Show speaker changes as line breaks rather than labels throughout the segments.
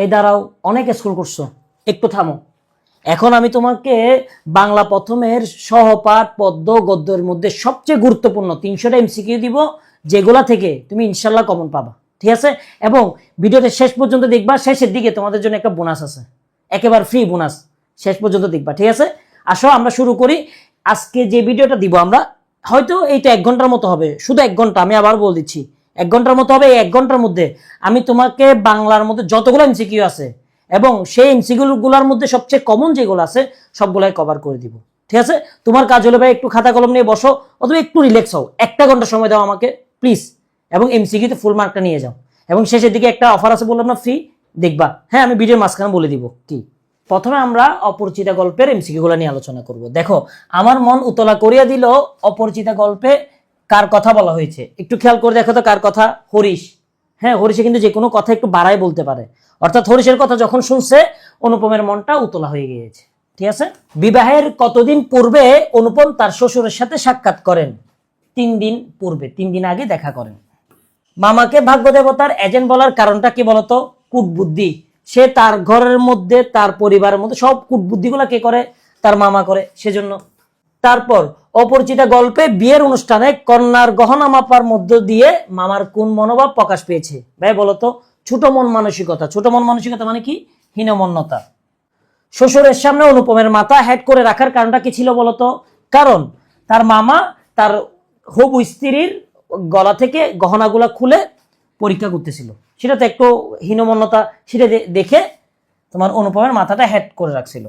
এই দাঁড়াও, অনেক স্কুল করছো, একটু থামো। এখন আমি তোমাকে বাংলা প্রথমের সহপাঠ পদ্য গদ্যের মধ্যে সবচেয়ে গুরুত্বপূর্ণ 300টা এমসিকিউ দিব, যেগুলা থেকে তুমি ইনশাল্লাহ কমন পাবা, ঠিক আছে? এবং ভিডিওটা শেষ পর্যন্ত দেখবা, শেষের দিকে তোমাদের জন্য একটা বোনাস আছে, একেবারে ফ্রি বোনাস, শেষ পর্যন্ত দেখবা, ঠিক আছে? আসো আমরা শুরু করি। আজকে যে ভিডিওটা দিব আমরা, হয়তো এইটা 1 ঘন্টার মতো হবে, শুধু 1 ঘন্টা, আমি আবার বল দিচ্ছি 1 ঘন্টার মতো হবে। এই 1 ঘন্টার মধ্যে আমি তোমাকে বাংলার মধ্যে যতগুলো এমসিকিউ আছে এবং সেই এমসিকিউ গুলার মধ্যে সবচেয়ে কমন যেগুলো আছে সবগুলাই কভার করে দিব, ঠিক আছে? তোমার কাজ হলো ভাই একটু খাতা কলম নিয়ে বসো, অথবা একটু রিল্যাক্স হও, 1 ঘন্টা সময় দাও আমাকে প্লিজ, এবং এমসিকিউতে ফুল মার্কটা নিয়ে যাও। এবং শেষের দিকে একটা অফার আছে বললাম না, ফ্রি, দেখবা। হ্যাঁ, আমি ভিডিওর মাঝখানে বলে দিব কি। প্রথমে আমরা অপরিচিতা গল্পের এমসিকিউ গুলো নিয়ে আলোচনা করব। দেখো, আমার মন উতলা করিয়া দিল অপরিচিতা গল্পে কার কথা বলা হয়েছে, একটু খেয়াল করে দেখো তো কার কথা। হরিশ। হ্যাঁ, হরিশে কিন্তু যে কোনো কথা একটু বাড়াই বলতে পারে, অর্থাৎ হরিশের কথা যখন শুনছে অনুপমের মনটা উতলা হয়ে গিয়েছে, ঠিক আছে? বিবাহের কতদিন পূর্বে অনুপম তার শ্বশুরের সাথে সাক্ষাৎ করেন? 3 দিন পূর্বে, 3 দিন আগে দেখা করেন। মামাকে ভাগ্য দেবতার এজেন্ট বলার কারণটা কি বলতো? কূটবুদ্ধি। সে তার ঘরের মধ্যে, তার পরিবারের মধ্যে সব কূটবুদ্ধিগুলো কে করে? তার মামা করে, সেজন্য। তারপর অপরিচিতা গল্পে বিয়ের অনুষ্ঠানে কন্যার গহনা মাপার মধ্য দিয়ে মামার কোন মনোভাব প্রকাশ পেয়েছে? ভাই বলতো। ছোট মন মানসিকতা। ছোট মন মানসিকতা মানে কি? হীনমন্যতা। শ্বশুরের সামনে অনুপমের মাথা হেড করে রাখার কারণটা কি ছিল বলতো? কারণ তার মামা তার হবু স্ত্রীর গলা থেকে গহনাগুলা খুলে পরীক্ষা করতেছিল, সেটা তো একটু হীনমন্যতা, সেটা দেখে তোমার অনুপমের মাথাটা হেড করে রাখছিল।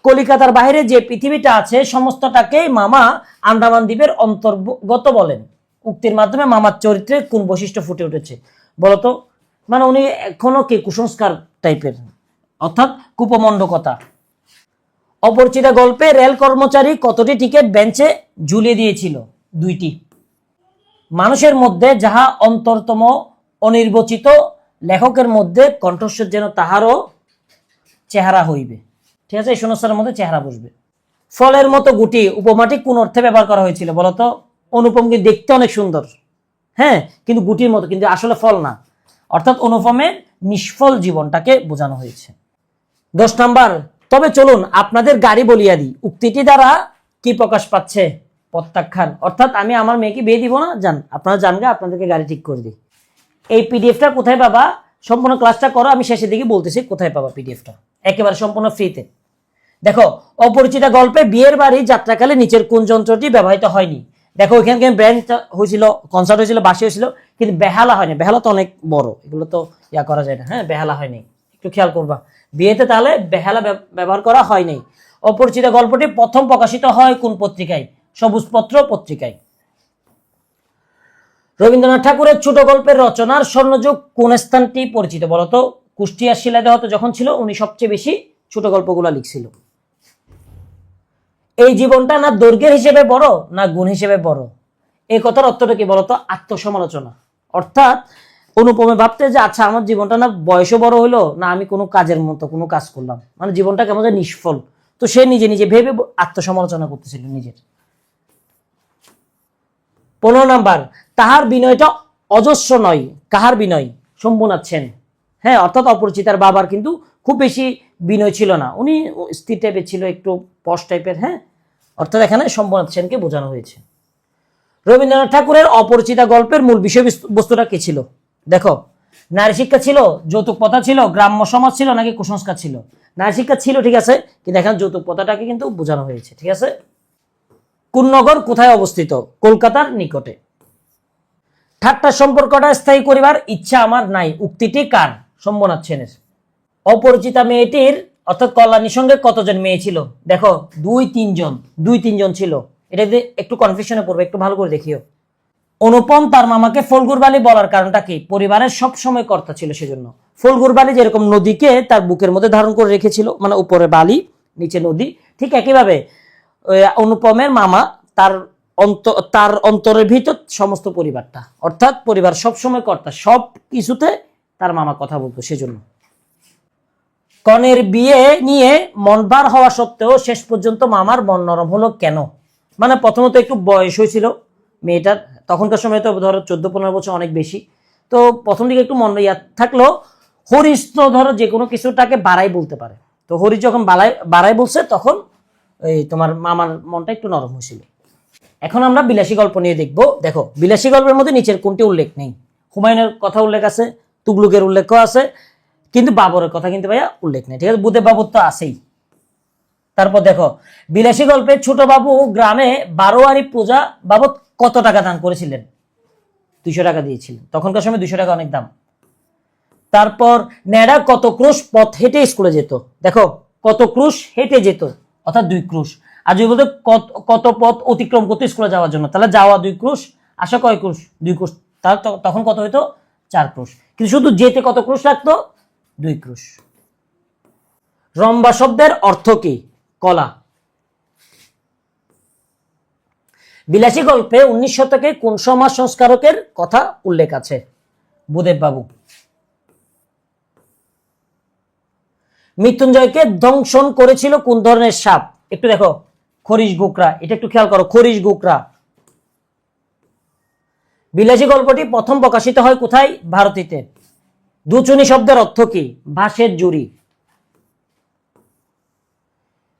কলিকাতার বাইরে যে পৃথিবীটা আছে সমস্তটাকে মামা আন্দামান দ্বীপের অন্তর্গত বলেন। উক্তির মাধ্যমে মামার চরিত্রে কোন বৈশিষ্ট্য ফুটে উঠেছে বলতো? মানে উনি এখনো কি কুসংস্কার টাইপের, অর্থাৎ কুপমণ্ডকতা। অপরিচিতা গল্পে রেল কর্মচারী কতটি টিকিট বেঞ্চে ঝুলিয়ে দিয়েছিল? 2টি। মানুষের মধ্যে যাহা অন্তরতম অনির্বচিত, লেখকের মধ্যে কণ্ঠস্বর যেন তাহারও চেহারা হইবে। ঠিক আছে, এই শূন্যস্থানের মধ্যে চেহারা বসবে। ফলের মতো গুটি উপমাটি কোন অর্থে ব্যবহার করা হয়েছিল বলতো? অনুপম কিন্তু দেখতে অনেক সুন্দর, হ্যাঁ, কিন্তু গুটির মতো, কিন্তু আসলে ফল না, অর্থাৎ অনুপমের নিষ্ফল জীবনটাকে বোঝানো হয়েছে। 10 নাম্বার, তবে চলুন আপনাদের গাড়ি বলিয়া দিই উক্তিটি দ্বারা কি প্রকাশ পাচ্ছে? প্রত্যাখ্যান। অর্থাৎ আমি আমার মেয়েকে বিয়ে দিব না, যান আপনারা যান গা, আপনাদেরকে গাড়ি ঠিক করে দিই। এই পিডিএফটা কোথায় পাবা? সম্পূর্ণ ক্লাসটা করো, আমি শেষের দিকে বলতেছি কোথায় পাবা পিডিএফটা, একেবারে সম্পূর্ণ ফ্রিতে। দেখো, অপরিচিতা গল্পে বিয়ের বাড়ি যাত্রাকালে নিচের কোন যন্ত্রটি ব্যবহৃত হয়নি? দেখো, ওইখানে ব্যান্ড হয়েছিল, কনসার্ট হয়েছিল, বাসি হয়েছিল, কিন্তু বেহালা হয়নি। বেহালা তো অনেক বড়, এগুলো তো ইয়া করা যায় না। হ্যাঁ, বেহালা হয়নি, একটু খেয়াল করবা বিয়েতে, তাহলে বেহালা ব্যবহার করা হয়নি। অপরিচিতা গল্পটি প্রথম প্রকাশিত হয় কোন পত্রিকায়? সবুজপত্র পত্রিকায়। রবীন্দ্রনাথ ঠাকুরের ছোট গল্পের রচনার স্বর্ণযুগ কোন স্থানটি পরিচিত বলতো? কুষ্টিয়ার শিলাদেহতে যখন ছিল, উনি সবচেয়ে বেশি ছোট গল্পগুলা লিখছিল। এই জীবনটা না দৈর্ঘ্যের হিসেবে বড় না গুণ হিসেবে বড়? এই কথার অর্থটা কি বলতো? আত্মসমালোচনা। অর্থাৎ অনুপমে ভাবতে যে আচ্ছা, আমার জীবনটা না বয়সও বড় হইলো না, আমি কোনো কাজের মতো কোনো কাজ করলাম, মানে জীবনটা কেমন যে নিষ্ফল। তো সে নিজে নিজে ভেবে আত্মসমালোচনা করতেছিল নিজের। 15 নাম্বার, তাহার বিনয়টা অজস্র নয়, কাহার বিনয়? শম্ভুনাথ সেন। হ্যাঁ, অর্থাৎ অপরিচিতার বাবার কিন্তু খুব বেশি বিনয় ছিল না, উনি স্থির টাইপের ছিল, একটু পশ টাইপের। হ্যাঁ, অর্থাৎ এখানে শম্ভুনাথ সেনকে বোঝানো হয়েছে। রবীন্দ্রনাথ ঠাকুরের অপরিচিতা গল্পের মূল বিষয়বস্তুটা কি ছিল? দেখো, নারী শিক্ষা ছিল, যৌতুক প্রথা ছিল, গ্রাম্য সমাজ ছিল, নাকি কুসংস্কার ছিল? নারী শিক্ষা ছিল, ঠিক আছে, কিন্তু এখানে যৌতুক প্রথাটাকে কিন্তু বোঝানো হয়েছে, ঠিক আছে? কোন নগর কোথায় অবস্থিত? কলকাতার নিকটে। ঠাট্টার সম্পর্কটা স্থায়ী করিবার ইচ্ছা আমার নাই, উক্তিটি কার? শম্ভুনাথ সেনের। অপরিচিতা মেয়েটির অর্থাৎ কল্যাণীর সঙ্গে কতজন মেয়ে ছিল? দেখো, 2-3 জন ছিল। এটা একটু কনফিউশনে পড়বে, একটু ভালো করে দেখিও। অনুপম তার মামাকে ফলগুর বালি বলার কারণটা কি? পরিবারের সব সময় কর্তা ছিল, সেজন্য। ফলগুর বালি যেরকম নদীকে তার বুকের মধ্যে ধারণ করে রেখেছিল, মানে উপরে বালি নিচে নদী, ঠিক একইভাবে অনুপমের মামা তার অন্তরের ভিতর সমস্ত পরিবারটা, অর্থাৎ পরিবার সবসময় কর্তা, সব কিছুতে তার মামা কথা বলতো, সেজন্য। কনের বিয়ে নিয়ে মন বার হওয়া সত্ত্বেও শেষ পর্যন্ত মামার মন নরম হলো কেন? মানে প্রথমত একটু বয়স হয়েছিল মেয়েটার, তখনকার সময় তো ধরো 14-15 বছর, অনেক বেশি। তো প্রথম দিকে একটু মন ইয়া থাকলো, হরিশ তো ধরো যে কোনো কিছুটাকে বাড়াই বলতে পারে, তো হরিশ যখন বাড়াই বলছে তখন এই তোমার মামার মনটা একটু নরম হয়েছিল। এখন আমরা বিলাসী গল্প নিয়ে দেখবো। দেখো বিলাসী গল্পের মধ্যে নিচের কোনটি উল্লেখ নেই? হুমায়ুনের কথা উল্লেখ আছে, তুগলুকের উল্লেখ আছে, কিন্তু বাবরের কথা কিন্তু ভাইয়া উল্লেখ নেই। ঠিক আছে, বুধের বাবর তো আছেই। তারপর দেখো বিলাসী গল্পে ছোট বাবু গ্রামে বারোয়ারি পূজা বাবদ কত টাকা দান করেছিলেন? 200 টাকা দিয়েছিলেন, তখনকার সময় 200 টাকা অনেক দাম। তারপর ন্যাড়া কত ক্রুশ পথ হেঁটে স্কুলে যেত? দেখো কত ক্রুশ হেঁটে যেত, অর্থাৎ 2 ক্রুশ। আর যদি বলতো কত পথ অতিক্রম করতো স্কুলে যাওয়ার জন্য, তাহলে যাওয়া 2 ক্রুশ, আসা কয় ক্রুশ? 2 ক্রুশ। তাহলে তখন কত হইতো? 4 ক্রুশ। কিন্তু শুধু যেতে কত ক্রুশ লাগতো? 2 ক্রুশ। রম্বা শব্দের অর্থ কি? কলা। বিলাসী গল্পে 19 শতকে কোন সমাজ সংস্কারকের কথা উল্লেখ আছে? বুধেব বাবু। মৃত্যুঞ্জয়কে দংশন করেছিল কোন ধরনের সাপ? একটু দেখো, খরিশ গোকরা, এটা একটু খেয়াল করো, খরিশ গোকরা। বিলাসী গল্পটি প্রথম প্রকাশিত হয় কোথায়? ভারতীতে। দুচুনি শব্দের অর্থ কি? বাঁশের জুড়ি।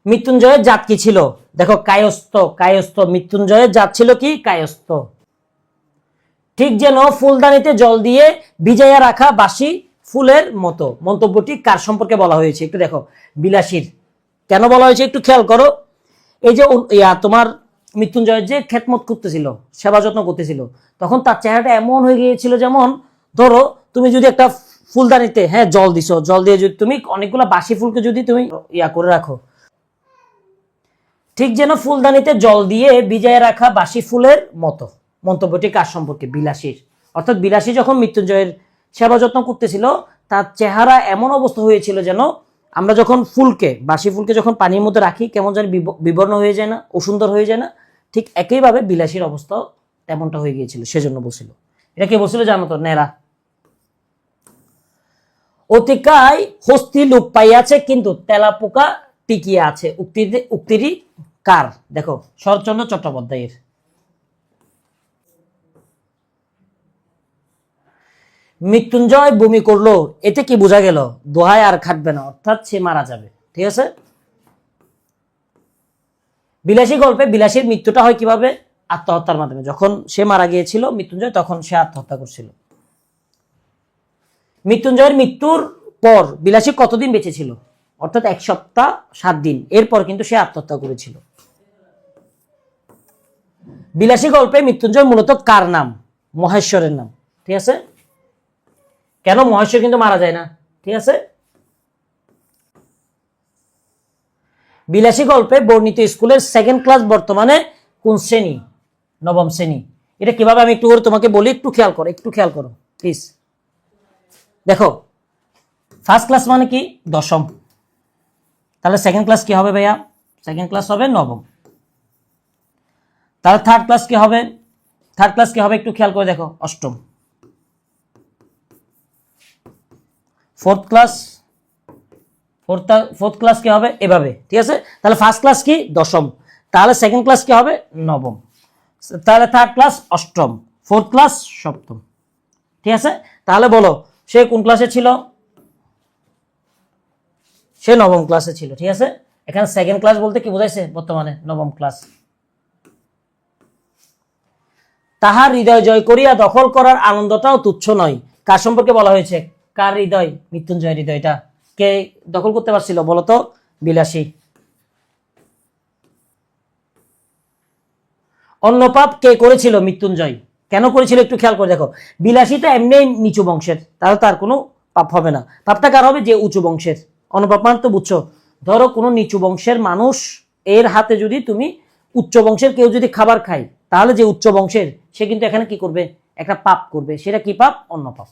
মৃত্যুঞ্জয়ের জাত কি ছিল? দেখো কায়স্থ, কায়স্থ। মৃত্যুঞ্জয়ের জাত ছিল কি? কায়স্থ। ঠিক যেন ফুলদানিতে জল দিয়ে ভিজাইয়া রাখা বাসি ফুলের মতো, মন্তব্যটি কার সম্পর্কে বলা হয়েছে? একটু দেখো, বিলাসীর। কেন বলা হয়েছে একটু খেয়াল করো। এই যে তোমার মৃত্যুঞ্জয়ের যে খেদমত করতেছিল, সেবা যত্ন করতেছিল, তখন তার চেহারাটা এমন হয়ে গিয়েছিল, যেমন ধরো তুমি যদি একটা ফুলদানিতে জল দিছো, জল দিয়ে যদি তুমি অনেকগুলো বাসি ফুলকে যদি তুমি করে রাখো, ঠিক যেন ফুলদানিতে জল দিয়ে ভিজায় রাখা বাসি ফুলের মতো। মন্তব্যটি কার সম্পর্কে? বিলাসীর। অর্থাৎ বিলাসী যখন মৃত্যুঞ্জয়ের সেবা যত্ন করতেছিল, তার চেহারা এমন অবস্থা হয়েছিল যেন আমরা যখন ফুলকে, বাসি ফুলকে যখন পানির মধ্যে রাখি, কেমন যেন বিবর্ণ হয়ে যায় না, অসুন্দর হয়ে যায় না, ঠিক একইভাবে বিলাসীর অবস্থাও তেমনটা হয়ে গিয়েছিল, সেজন্য বলছিল। এটা কে বলছিল জানো তো? নেরা। অতিকায় হস্তি লোপ পাইয়াছে কিন্তু তেলাপোকা টিকিয়ে আছে, উক্তিটি কার? দেখো শরৎচন্দ্র চট্টোপাধ্যায়ের। মৃত্যুঞ্জয় বমি করলো, এতে কি বোঝা গেল? দোহায় আর খাটবে না, অর্থাৎ সে মারা যাবে। ঠিক আছে। বিলাসী গল্পে বিলাসীর মৃত্যুটা হয় কিভাবে? আত্মহত্যার মাধ্যমে। যখন সে মারা গিয়েছিল মৃত্যুঞ্জয়, তখন সে আত্মহত্যা করছিল। মৃত্যুঞ্জয়ের মৃত্যুর পর বিলাসী কতদিন বেঁচে ছিল? অর্থাৎ 1 সপ্তাহ 7 দিন। এরপর কিন্তু সে আত্মহত্যা করেছিল। বিলাসী গল্পে মৃত্যুঞ্জয় মূলত কার নাম? মহেশ্বরের নাম। ঠিক আছে। কেন? মহেশ্বর কিন্তু মারা যায় না। ঠিক আছে। বিলাসী গল্পে বর্ণিত স্কুলের 2nd ক্লাস বর্তমানে কোন শ্রেণী? 9ম শ্রেণী। এটা কিভাবে আমি একটু করে তোমাকে বলি, একটু খেয়াল করো, একটু খেয়াল করো প্লিজ। দেখো 1st ক্লাস মানে কি? 10ম। তাহলে 2nd ক্লাস কি হবে ভাইয়া? 2nd ক্লাস হবে 9ম। তাহলে 3rd ক্লাস কি হবে? 3rd ক্লাস কি হবে একটু খেয়াল করে দেখো, 8ম। 4th ক্লাস, 4th ক্লাস কি হবে? এভাবে। ঠিক আছে। তাহলে 1st ক্লাস কি? 10ম। তাহলে 2nd ক্লাস কি হবে? 9ম। তাহলে 3rd ক্লাস 8ম, 4th ক্লাস 7ম। ঠিক আছে। তাহলে বলো সে কোন ক্লাসে ছিল? সে 9ম ক্লাসে ছিল। ঠিক আছে। এখানে 2nd ক্লাস বলতে কি বোঝাইছে? বর্তমানে 9ম ক্লাস। তাহার হৃদয় জয় করিয়া দখল করার আনন্দটাও তুচ্ছ নয়, কার সম্পর্কে বলা হয়েছে? কার হৃদয়? মৃত্যুঞ্জয়ের হৃদয়টা কে দখল করতে পারছিল বলতো? বিলাসী। অন্য পাপ কে করেছিল? মৃত্যুঞ্জয়। কেন করেছিল একটু খেয়াল করে দেখো। বিলাসী তো এমনি নিচু বংশের, তাহলে তার কোনো পাপ হবে না। পাপটা কার হবে? যে উঁচু বংশের। অনুপাপ মানে তো বুঝছো। ধরো কোনো নিচু বংশের মানুষ এর হাতে যদি তুমি উচ্চ বংশের কেউ যদি খাবার খায়, তাহলে যে উচ্চ বংশের সে কিন্তু এখানে কি করবে? একটা পাপ করবে। সেটা কি পাপ? অন্য পাপ।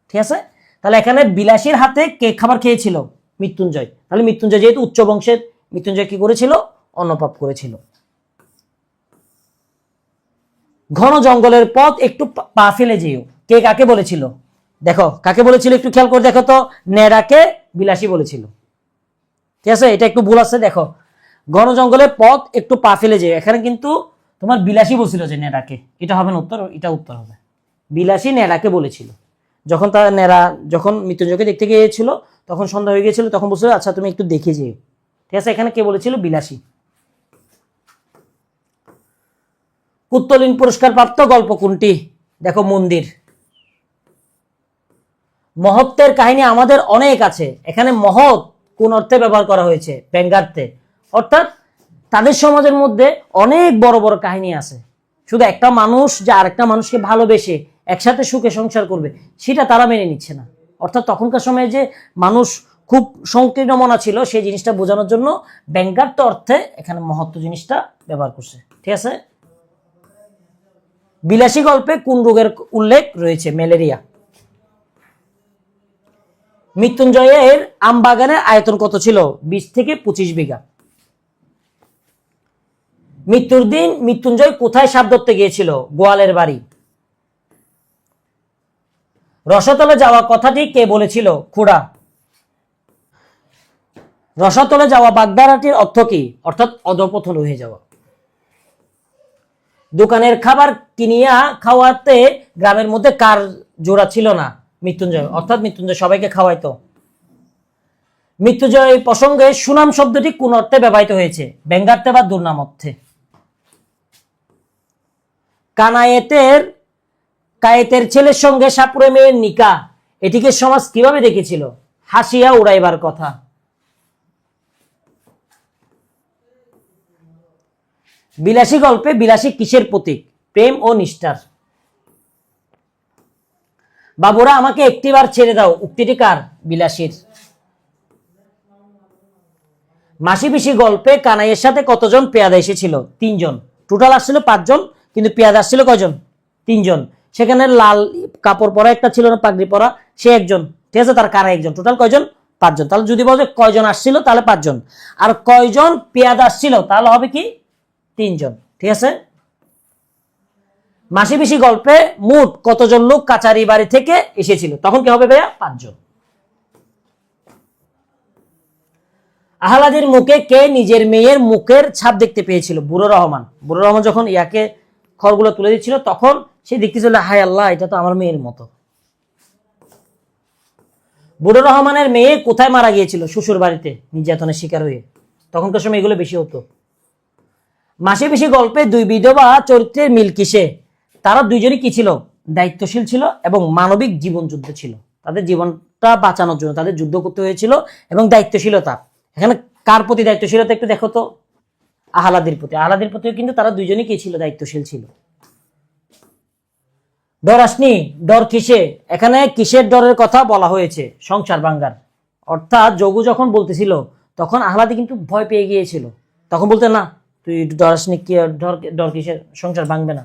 ঠিক আছে। তাহলে এখানে বিলাসীর হাতে কে খাবার খেয়েছিল? মৃত্যুঞ্জয়। তাহলে মৃত্যুঞ্জয় যেহেতু উচ্চ বংশের, মৃত্যুঞ্জয় কি করেছিল? অন্য পাপ করেছিল। ঘন জঙ্গলের পথ একটু পা ফেলে যেও, কে কাকে বলেছিল? দেখো কাকে বলেছিল একটু খেয়াল করে দেখো তো। নেড়াকে বিলাসী বলেছিল। ঠিক আছে। এটা একটু ভুল আছে। দেখো ঘন জঙ্গলের পথ একটু পা ফেলে যেও, এখানে কিন্তু তোমার বিলাসী বলছিল যে নেড়াকে। এটা হবে না উত্তর, এটা উত্তর হবে। বিলাসী নেড়াকে বলেছিল। যখন তার নেরা যখন মৃত্যুঞ্জয়কে দেখতে গিয়েছিল তখন সন্ধ্যা হয়ে গিয়েছিল, তখন বলছিল আচ্ছা তুমি একটু দেখে যেও। ঠিক আছে, এখানে কে বলেছিল? বিলাসী। কুত্তলিন পুরস্কার প্রাপ্ত গল্প কোনটি? দেখো মন্দির। মহত্বের কাহিনী আমাদের অনেক আছে, এখানে মহৎ কোন অর্থে ব্যবহার করা হয়েছে? ব্যঙ্গার্থে। অর্থাৎ তাদের সমাজের মধ্যে অনেক বড় বড় কাহিনী আছে, শুধু একটা মানুষ যে আরেকটা মানুষকে ভালোবেসে একসাথে সুখে সংসার করবে সেটা তারা মেনে নিচ্ছে না। অর্থাৎ তখনকার সময়ে যে মানুষ খুব সংকীর্ণ মনা ছিল সেই জিনিসটা বোঝানোর জন্য ব্যঙ্গার্থ অর্থে এখানে মহত্ব জিনিসটা ব্যবহার করছে। ঠিক আছে। বিলাসী গল্পে কোন রোগের উল্লেখ রয়েছে? ম্যালেরিয়া। মৃত্যুঞ্জয়ের আমবাগানের আয়তন কত ছিল? 20 থেকে 25 বিঘা। মৃত্যুর দিন মৃত্যুঞ্জয় কোথায় সাপ ধরতে গিয়েছিল? গোয়ালের বাড়ি। রসাতলে যাওয়া কথাটি কে বলেছিল? খুড়া। রসাতলে যাওয়া বাগধারাটির অর্থ কি? অর্থাৎ অধঃপতন হয়ে যাওয়া। দোকানের খাবার কিনিয়া খাওয়াতে গ্রামের মধ্যে কার জোড়া ছিল না? মৃত্যুঞ্জয়। অর্থাৎ মৃত্যুঞ্জয় সবাইকে খাওয়াইতো। মৃত্যুঞ্জয় প্রসঙ্গে সুনাম শব্দটি কোন অর্থে ব্যবহৃত হয়েছে? ব্যঙ্গার্থে বা দুর্নাম অর্থে। কায়েতের ছেলের সঙ্গে সাপুরে মেয়ের নিকা, এটিকে সমাজ কিভাবে দেখেছিল? হাসিয়া উড়াইবার কথা। বিলাসী গল্পে বিলাসী কিসের প্রতীক? প্রেম ও নিষ্ঠার। বাবুরা আমাকে একটিবার ছেড়ে দাও, উক্তিটি কার? বিলাসীর। মাসি পিসি গল্পে কানাইয়ের সাথে কতজন পেয়াদা এসেছিল? 3 জন। টোটাল আসছিল 5 জন, কিন্তু পেয়াদা আসছিল কয়জন? 3 জন। সেখানে লাল কাপড় পরা একটা ছিল না, পাগড়ি পরা, সে একজন। ঠিক আছে, তার কানা একজন। টোটাল কয়জন? 5 জন। তাহলে যদি বলো কয়জন আসছিল তাহলে 5 জন, আর কয়জন পেয়াদা আসছিল তাহলে হবে কি? 3 জন। ঠিক আছে। মাসি পিসি গল্পে মোট কতজন লোক কাচারি বাড়ি থেকে এসেছিল? তখন কি হবে ভাইয়া? 5 জন। আহলাদের মুখে কে নিজের মেয়ের মুখের ছাপ দেখতে পেয়েছিল? বুড়ো রহমান। বুড়ো রহমান যখন ইয়াকে খড়গুলো তুলে দিচ্ছিল তখন সে দেখতেছিল, হায় আল্লাহ, এটা তো আমার মেয়ের মতো। বুড়ো রহমানের মেয়ে কোথায় মারা গিয়েছিল? শ্বশুর বাড়িতে নির্যাতনের শিকার হয়ে। তখনকার সময় এগুলো বেশি হতো। মাসি পিসি গল্পে 2 বিধবা চরিত্রের মিল কিসে? তারা দুইজনই কি ছিল? দায়িত্বশীল ছিল এবং মানবিক জীবন যুদ্ধ ছিল। তাদের জীবনটা বাঁচানোর জন্য তাদের যুদ্ধ করতে হয়েছিল এবং দায়িত্বশীলতা। এখানে কার প্রতি দায়িত্বশীলতা একটু দেখো তো? আহলাদের প্রতি। আহলাদের প্রতিও কিন্তু তারা দুইজনই কি ছিল? দায়িত্বশীল ছিল। ডর আসনি? ডর কিসে? এখানে কিসের ডরের কথা বলা হয়েছে? সংসার ভাঙ্গার। অর্থাৎ যোগু যখন বলতেছিল তখন আহলাদি কিন্তু ভয় পেয়ে গিয়েছিল, তখন বলতে না তুই ডর আসনি, কি ডর কিসের? সংসার ভাঙবে না।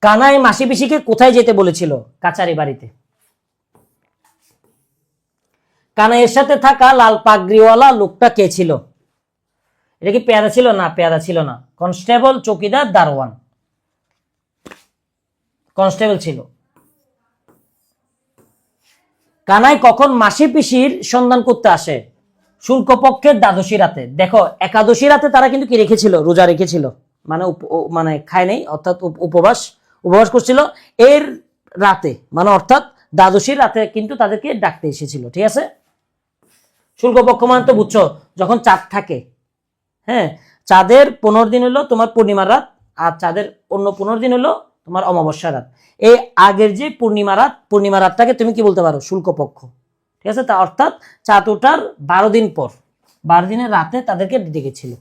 কানাই মাসি পিসিকে কোথায় যেতে বলেছিল? কাচারি বাড়িতে। কানাইয়ের সাথে থাকা লাল পাগড়িওয়ালা লোকটা কে ছিল? এটা কি পেয়াদা ছিল? না, পেয়াদা ছিল না। কনস্টেবল, চৌকিদার, দারোয়ান। কনস্টেবল ছিল। কানাই কখন মাসি পিসির সন্ধান করতে আসে? শুল্কপক্ষের দ্বাদশী রাতে। দেখো একাদশী রাতে তারা কিন্তু কি রেখেছিল? রোজা রেখেছিল, মানে খায় নেই, অর্থাৎ উপবাস করছিল। এর রাতে মানে অর্থাৎ দ্বাদশীর রাতে কিন্তু তাদেরকে ডাকতে এসেছিল। ঠিক আছে। শুল্কপক্ষ মানে তো বুঝছো, যখন চাঁদ থাকে। হ্যাঁ, চাঁদের 15 দিন হলো তোমার পূর্ণিমার রাত, আর চাঁদের অন্য 15 দিন হলো তোমার অমাবস্যা রাত। এই আগের যে পূর্ণিমা রাতটাকে তুমি কি বলতে পারো? শুল্কপক্ষ। ঠিক আছে। তা অর্থাৎ চাঁদ ওঠার 12 দিন পর, 12 দিনের রাতে তাদেরকে ডেকেছিল।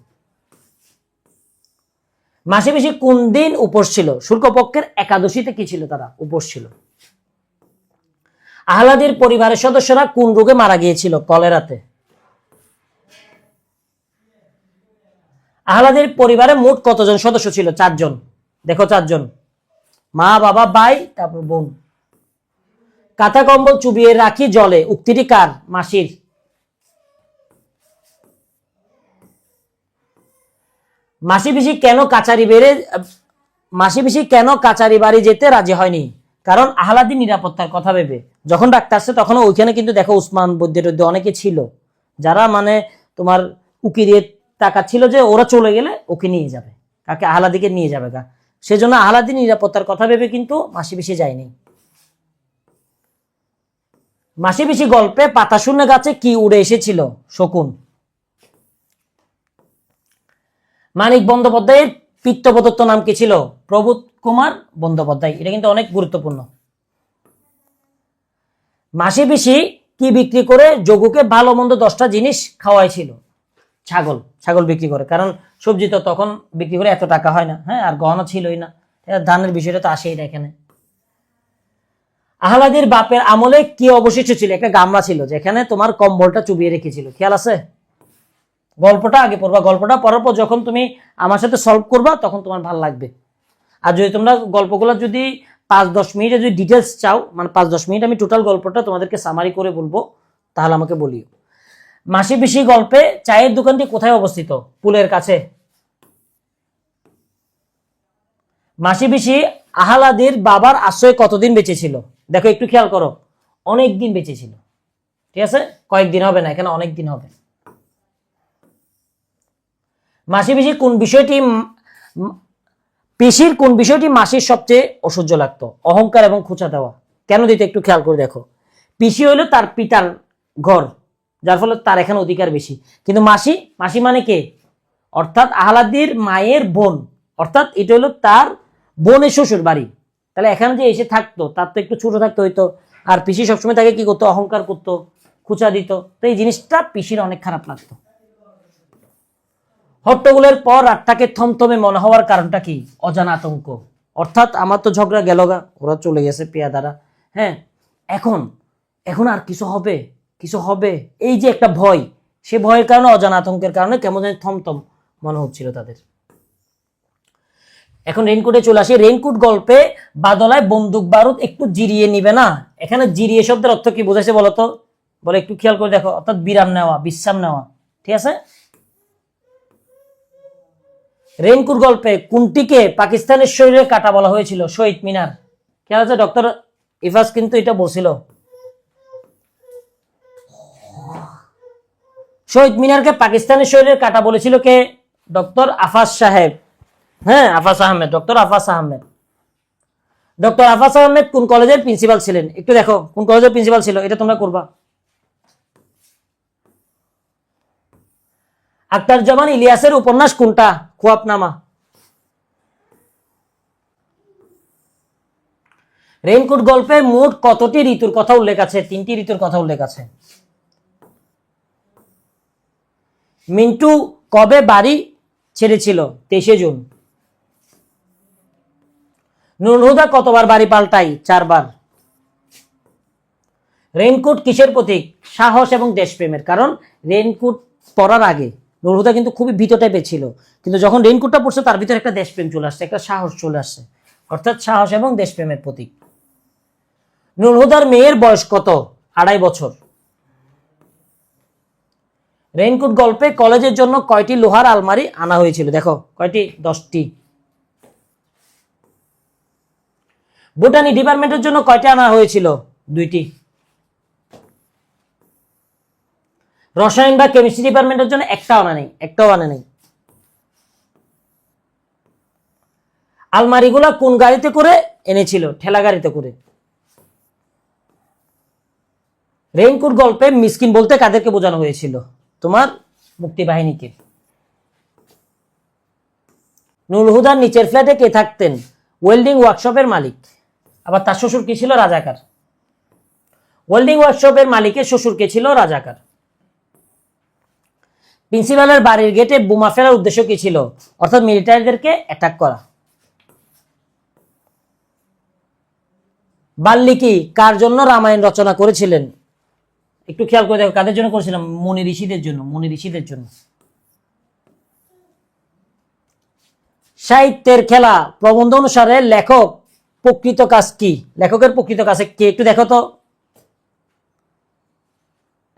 মাসে বেশি কোন দিন উপোস ছিল? শুল্কপক্ষের একাদশীতে কি ছিল? তারা উপোস ছিল। আহলাদের পরিবারের সদস্যরা কোন রোগে মারা গিয়েছিল? কলেরাতে। আহলাদের পরিবারে মোট কতজন সদস্য ছিল? 4 জন। দেখো 4 জন, মা, বাবা, ভাই, তারপর বোন। কাঁথা কম্বল চুবিয়ে রাখি জলে, উক্তিটি কার? মাসির। মাসি পিসি কেন কাচারি বাড়ি যেতে রাজি হয়নি? কারণ আহলাদি নিরাপত্তার কথা ভেবে। যখন ডাক্তার আসছে তখন ওইখানে কিন্তু দেখো উসমান বৈদ্যের অনেকে ছিল, যারা মানে তোমার উকি দিয়ে তাকাচ্ছিল যে ওরা চলে গেলে ওকে নিয়ে যাবে, কাকে? আহলাদিকে নিয়ে যাবে। সেজন্য আহলাদি নিরাপত্তার কথা ভেবে কিন্তু মাসি পিসি যায়নি। মাসি পিসি গল্পে পাতা শূন্য গাছে কি উড়ে এসেছিল? শকুন। মানিক বন্দ্যোপাধ্যায়ের পিতৃপ্রদত্ত নাম কি ছিল? প্রবোধ কুমার বন্দ্যোপাধ্যায়। এটা কিন্তু অনেক গুরুত্বপূর্ণ। মাসি পিসি কি বিক্রি করে যোগুকে ভালো মন্দ 10টা জিনিস খাওয়াইছিল? ছাগল। ছাগল বিক্রি করে, কারণ সবজি তো তখন বিক্রি করে এত টাকা হয় না, হ্যাঁ, আর গহনা ছিলই না, ধানের বিষয়টা তো আসেই না এখানে। আহলাদির বাপের আমলে কি অবশিষ্ট ছিল? একটা গামলা ছিল যেখানে তোমার কম্বলটা চুবিয়ে রেখেছিল, খেয়াল আছে? গল্পটা আগে পড়বা, গল্পটা পড়ার পর যখন তুমি আমার সাথে সলভ করবা তখন তোমার ভালো লাগবে। আর যদি তোমরা গল্পগুলো যদি 5-10 মিনিটে যদি ডিটেলস চাও, মানে 5-10 মিনিট আমি টোটাল গল্পটা তোমাদেরকে সামারি করে বলবো, তাহলে আমাকে বলিও। মাসি পিসি গল্পে চায়ের দোকানটি কোথায় অবস্থিত? পুলের কাছে। মাসি পিসি আহলাদির বাবার আশ্রয়ে কতদিন বেঁচে ছিল? দেখো একটু খেয়াল করো, অনেক দিন বেঁচে ছিল, ঠিক আছে? কয়েকদিন হবে না, এখানে অনেক দিন হবে। মাসি পিসি কোন বিষয়টি পিসির কোন বিষয়টি মাসির সবচেয়ে অসহ্য লাগতো? অহংকার এবং খোঁচা দেওয়া। কেন দিতে একটু খেয়াল করে দেখো। পিসি হইলো তার পিতার ঘর, যার ফলে তার এখানে অধিকার বেশি, কিন্তু মাসি, মাসি মানে কে? অর্থাৎ আহলাদির মায়ের বোন, অর্থাৎ এটা হলো তার বোনের শ্বশুর বাড়ি। তাহলে এখানে যে এসে থাকতো তার তো একটু ছোট থাকতে হইতো, আর পিসি সবসময় তাকে কি করতো? অহংকার করতো, খুচা দিত। তো এই জিনিসটা পিসির অনেক খারাপ লাগতো। হট্টগোলের পর রাতটাকে থমথমে মনে হওয়ার কারণটা কি? অজানা আতঙ্ক। অর্থাৎ আমার তো ঝগড়া গেল গা, ওরা চলে গেছে পেয়াদারা, হ্যাঁ, এখন এখন আর কিছু হবে, কিছু হবে, এই যে একটা ভয়, সে ভয়ের কারণে, অজানা আতঙ্কের কারণে কেমন যেন থমথম মনে হচ্ছিল তাদের। এখন রেইনকোটে চলে আসি। রেইনকোট গল্পে বাদলায় বন্দুক বারুদ একটু জিরিয়ে নিবে না, এখানে জিরিয়ে শব্দের অর্থ কি বোঝাইছে বলতো? বলে একটু খেয়াল করে দেখো, অর্থাৎ বিরাম নেওয়া, বিশ্রাম নেওয়া, ঠিক আছে? রেইনকোট গল্পে কোনটিকে পাকিস্তানের শরীরে কাটা বলা হয়েছিল? শহীদ মিনার। খেয়াল আছে? ডক্টর ইফাজ কিন্তু এটা বলছিল। শহীদ মিনারকে পাকিস্তানের শরীরে কাটা বলেছিল কে? ডক্টর আফাজ সাহেব, হ্যাঁ, আফাজ আহমেদ, ডক্টর আফাজ আহমেদ। ডক্টর আফাজ আহমেদ কোন কলেজের প্রিন্সিপাল ছিলেন? একটু দেখো কোন কলেজের প্রিন্সিপাল ছিল, এটা তোমরা করবা। আখতারুজ্জামান ইলিয়াসের উপন্যাস কোনটা? খোয়াবনামা। রেইনকোট গল্পে মোট কতটি ঋতুর কথা উল্লেখ আছে? 3টি ঋতুর কথা উল্লেখ আছে। মিন্টু কবে বাড়ি ছেড়েছিল? 23শে জুন। নুরুল হুদা কতবার বাড়ি পাল্টায়? 4 বার। রেইনকোট কিসের প্রতীক? সাহস এবং দেশপ্রেমের। কারণ রেইনকোট পরার আগে নুরুল হুদা কিন্তু খুবই ভীত টাইপের ছিল, কিন্তু যখন রেইনকোটটা পড়ছে তার ভিতরে একটা দেশপ্রেম চলে আসছে, একটা সাহস চলে আসছে, অর্থাৎ সাহস এবং দেশপ্রেমের প্রতীক। নুরুল হুদার মেয়ের বয়স কত? 2.5 বছর। রেইনকোট গল্পে কলেজের জন্য কয়টি লোহার আলমারি আনা হয়েছিল? দেখো কয়টি? 10টি। বোটানি ডিপার্টমেন্টের জন্য কয়টি আনা হয়েছিল? 2টি। রসায়ন বা কেমিস্ট্রি ডিপার্টমেন্টের জন্য একটাও আনা নেই। আলমারিগুলা কোন গাড়িতে করে এনেছিল? ঠেলা গাড়িতে করে। রেইনকোট গল্পে মিসকিন বলতে কাদেরকে বোঝানো হয়েছিল? তোমার মুক্তিবাহিনীকে। নুরুল হুদার নিচের ফ্ল্যাটে কে থাকতেন? ওয়েল্ডিং ওয়ার্কশপের মালিক। আবার তার শ্বশুর কে ছিল? রাজাকার। ওয়েল্ডিং ওয়ার্কশপের মালিকের শ্বশুর কে ছিল? রাজাকার। প্রিন্সিপালের বাড়ির গেটে বোমা ফেলার উদ্দেশ্য কি ছিল? অর্থাৎ মিলিটারিদেরকে অ্যাটাক করা। বাল্মীকি কার জন্য রামায়ণ রচনা করেছিলেন? একটু খেয়াল করে দেখো, কাদের জন্য করেছিলাম? মুনি ঋষিদের জন্য, মুনি ঋষিদের জন্য। সাহিত্যের খেলা প্রবন্ধ অনুসারে লেখক প্রকৃত কাজ কি? লেখকের প্রকৃত কাজ কি? একটু দেখো তো,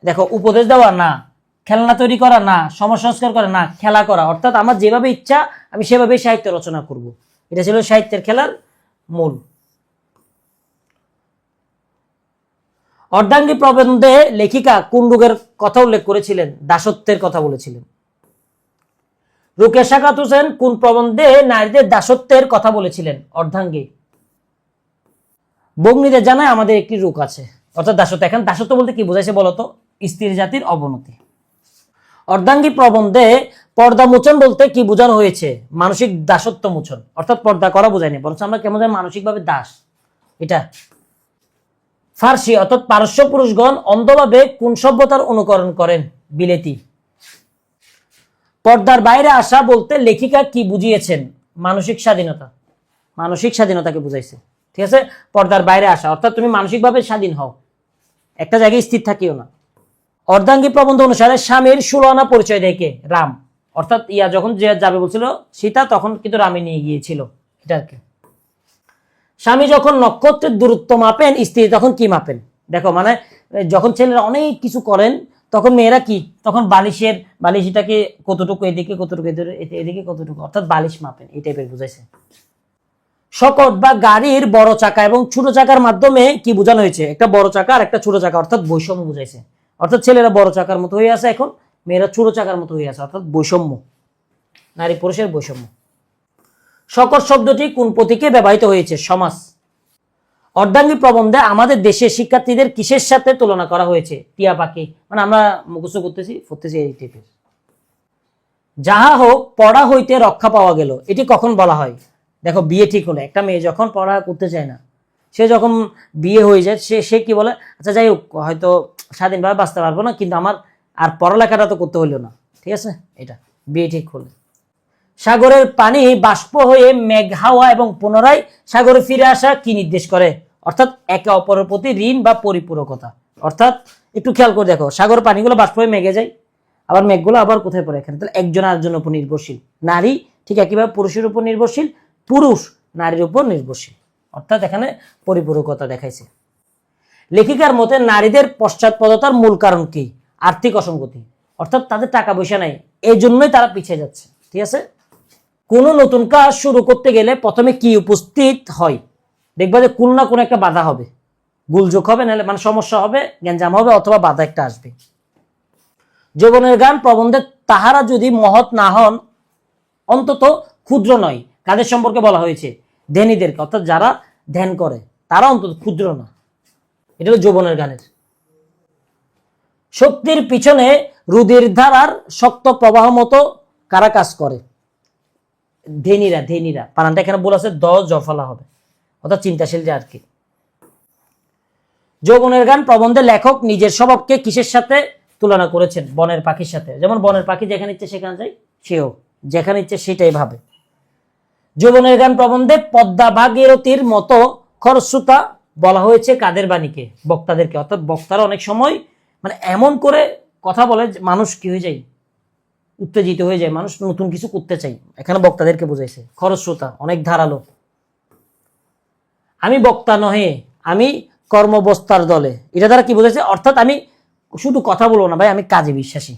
দেখো, উপদেশ দেওয়া না, খেলনা তৈরি করা না, সমাজ সংস্কার করা না, খেলা করা। অর্থাৎ আমার যেভাবে ইচ্ছা আমি সেভাবেই সাহিত্য রচনা করব, এটা ছিল সাহিত্যের খেলার মূল। অর্ধাঙ্গী প্রবন্ধে লেখিকা কোন রোগের কথা উল্লেখ করেছিলেন? দাসত্বের কথা বলেছিলেন। রোকেয়া সাখাওয়াত হোসেন কোন প্রবন্ধে নারীদের দাসত্বের কথা বলেছিলেন? অর্ধাঙ্গী। বগ্নিদের জানায় আমাদের একটি রোগ আছে, অর্থাৎ দাসত্ব। এখন দাসত্ব বলতে কি বোঝাইছে বলতো? স্ত্রী জাতির অবনতি। অর্ধাঙ্গী প্রবন্ধে পর্দা মোচন বলতে কি বোঝানো হয়েছে? মানসিক দাসত্ব মোচন, অর্থাৎ পর্দা করা বোঝায়নি, বরং আমরা কেমন মানসিকভাবে দাস। এটা ফার্সি অর্থাৎ পারস্য পুরুষগণ অন্ধভাবে কোন সভ্যতার অনুকরণ করেন? বিলেতি। পর্দার বাইরে আসা বলতে লেখিকা কি বুঝিয়েছেন? মানসিক স্বাধীনতা। মানসিক স্বাধীনতাকে বুঝাইছে, ঠিক আছে। পর্দার বাইরে আসা অর্থাৎ তুমি মানসিকভাবে স্বাধীন হও, একটা জায়গায় স্থির থাকিও না। অর্ধাঙ্গী প্রবন্ধ অনুসারে স্বামীর 16 আনা পরিচয় দেয় কে? রাম। অর্থাৎ যখন যে যাবে বলছিল সীতা, তখন কিন্তু রামে নিয়ে গিয়েছিল। এটা আর কি। স্বামী যখন নক্ষত্রের দূরত্ব মাপেন, স্ত্রী তখন কি মাপেন? দেখো মানে যখন ছেলেরা অনেক কিছু করেন, তখন মেয়েরা কি, তখন বালিশটাকে কতটুকু এদিকে, কতটুকু এদিকে, কতটুকু, অর্থাৎ বালিশ মাপেন, এই টাইপের বুঝাইছে। শকট বা গাড়ির বড় চাকা এবং ছোট চাকার মাধ্যমে কি বোঝানো হয়েছে? একটা বড় চাকা আর একটা ছোট চাকা, অর্থাৎ বৈষম্য বুঝাইছে। অর্থাৎ ছেলেরা বড় চাকার মতো হয়ে আছে এখন, মেয়েরা ছোট চাকার মতো হয়ে আছে, অর্থাৎ বৈষম্য, নারী পুরুষের বৈষম্য। শকট শব্দটি কোন প্রতীকে ব্যবহৃত হয়েছে? সমাস। অর্ধাঙ্গী প্রবন্ধে আমাদের দেশের শিক্ষার্থীদের কিসের সাথে তুলনা করা হয়েছে? টিয়া পাখি। মানে আমরা মুখস্থ করতেছি এই টাইপের। যাহা হোক, পড়া হইতে রক্ষা পাওয়া গেল, এটি কখন বলা হয়? দেখো বিয়ে ঠিক হলে একটা মেয়ে যখন পড়া করতে চায় না, সে যখন বিয়ে হয়ে যায়, সে কি বলে, আচ্ছা যাই হোক, হয়তো স্বাধীনভাবে বাঁচতে পারবো না, কিন্তু আমার আর পড়ালেখাটা তো করতে হইলো না, ঠিক আছে। এটা বিয়ে ঠিক হলে। সাগরের পানি বাষ্প হয়ে মেঘ হাওয়া এবং পুনরায় সাগরে ফিরে আসা কি নির্দেশ করে? অর্থাৎ একে অপরের প্রতি ঋণ বা পরিপূরকতা। অর্থাৎ একটু খেয়াল করে দেখো, সাগরের পানিগুলো বাষ্প হয়ে মেঘে যায়, আবার মেঘগুলো আবার কোথায় পড়ে? এখানে। তাহলে একজন আরেকজনের উপর নির্ভরশীল। নারী ঠিক একইভাবে পুরুষের উপর নির্ভরশীল, পুরুষ নারীর উপর নির্ভরশীল, অর্থাৎ এখানে পরিপূরকতা দেখাইছে। লেখিকার মতে নারীদের পশ্চাৎপদতার মূল কারণ কি? আর্থিক অসঙ্গতি, অর্থাৎ তাদের টাকা পয়সা নাই, এই জন্যই তারা পিছিয়ে যাচ্ছে, ঠিক আছে। কোনো নতুন কাজ শুরু করতে গেলে প্রথমে কি উপস্থিত হয়? দেখবা যে কোন না কোন একটা বাধা হবে, গোলযোগ হবে, নাহলে মানে সমস্যা হবে, গ্যাঞ্জাম হবে, অথবা বাধা একটা আসবে। যৌবনের গান প্রবন্ধে তাহারা যদি মহৎ না হন, অন্তত ক্ষুদ্র নয়, কাদের সম্পর্কে বলা হয়েছে? ধ্যানীদেরকে, অর্থাৎ যারা ধ্যান করে তারা অন্তত ক্ষুদ্র না। এটা হলো যৌবনের গানের। শক্তির পিছনে রুধির ধারার শক্ত প্রবাহ মতো কারা কাজ করে? ধ্যানীরা। পারানটা এখানে বলেছে জফলা হবে, অর্থাৎ চিন্তাশীল যে আর কি। যৌবনের গান প্রবন্ধে লেখক নিজের স্বভাবকে কিসের সাথে তুলনা করেছেন? বনের পাখির সাথে। যেমন বনের পাখি যেখানে ইচ্ছে সেখানে যায়, সেও যেখানে ইচ্ছে সেটাই ভাবে। যৌবনের গান প্রবন্ধে পদ্মা ভাগীরথীর মতো খরস্রোতা বলা হয়েছে কাদের বাণীকে? বক্তাদেরকে। অর্থাৎ বক্তারা অনেক সময় মানে এমন করে কথা বলে মানুষ কি হয়ে যায়, উত্তেজিত হয়ে যায়, মানুষ নতুন কিছু করতে চাই, এখানে বক্তাদেরকে বুঝাইছে। খরস্রোতা অনেক ধারালো। আমি বক্তা নহে, আমি কর্মবস্তার দলে, এটা দ্বারা কি বুঝাইছে? অর্থাৎ আমি শুধু কথা বলবো না ভাই, আমি কাজে বিশ্বাসী।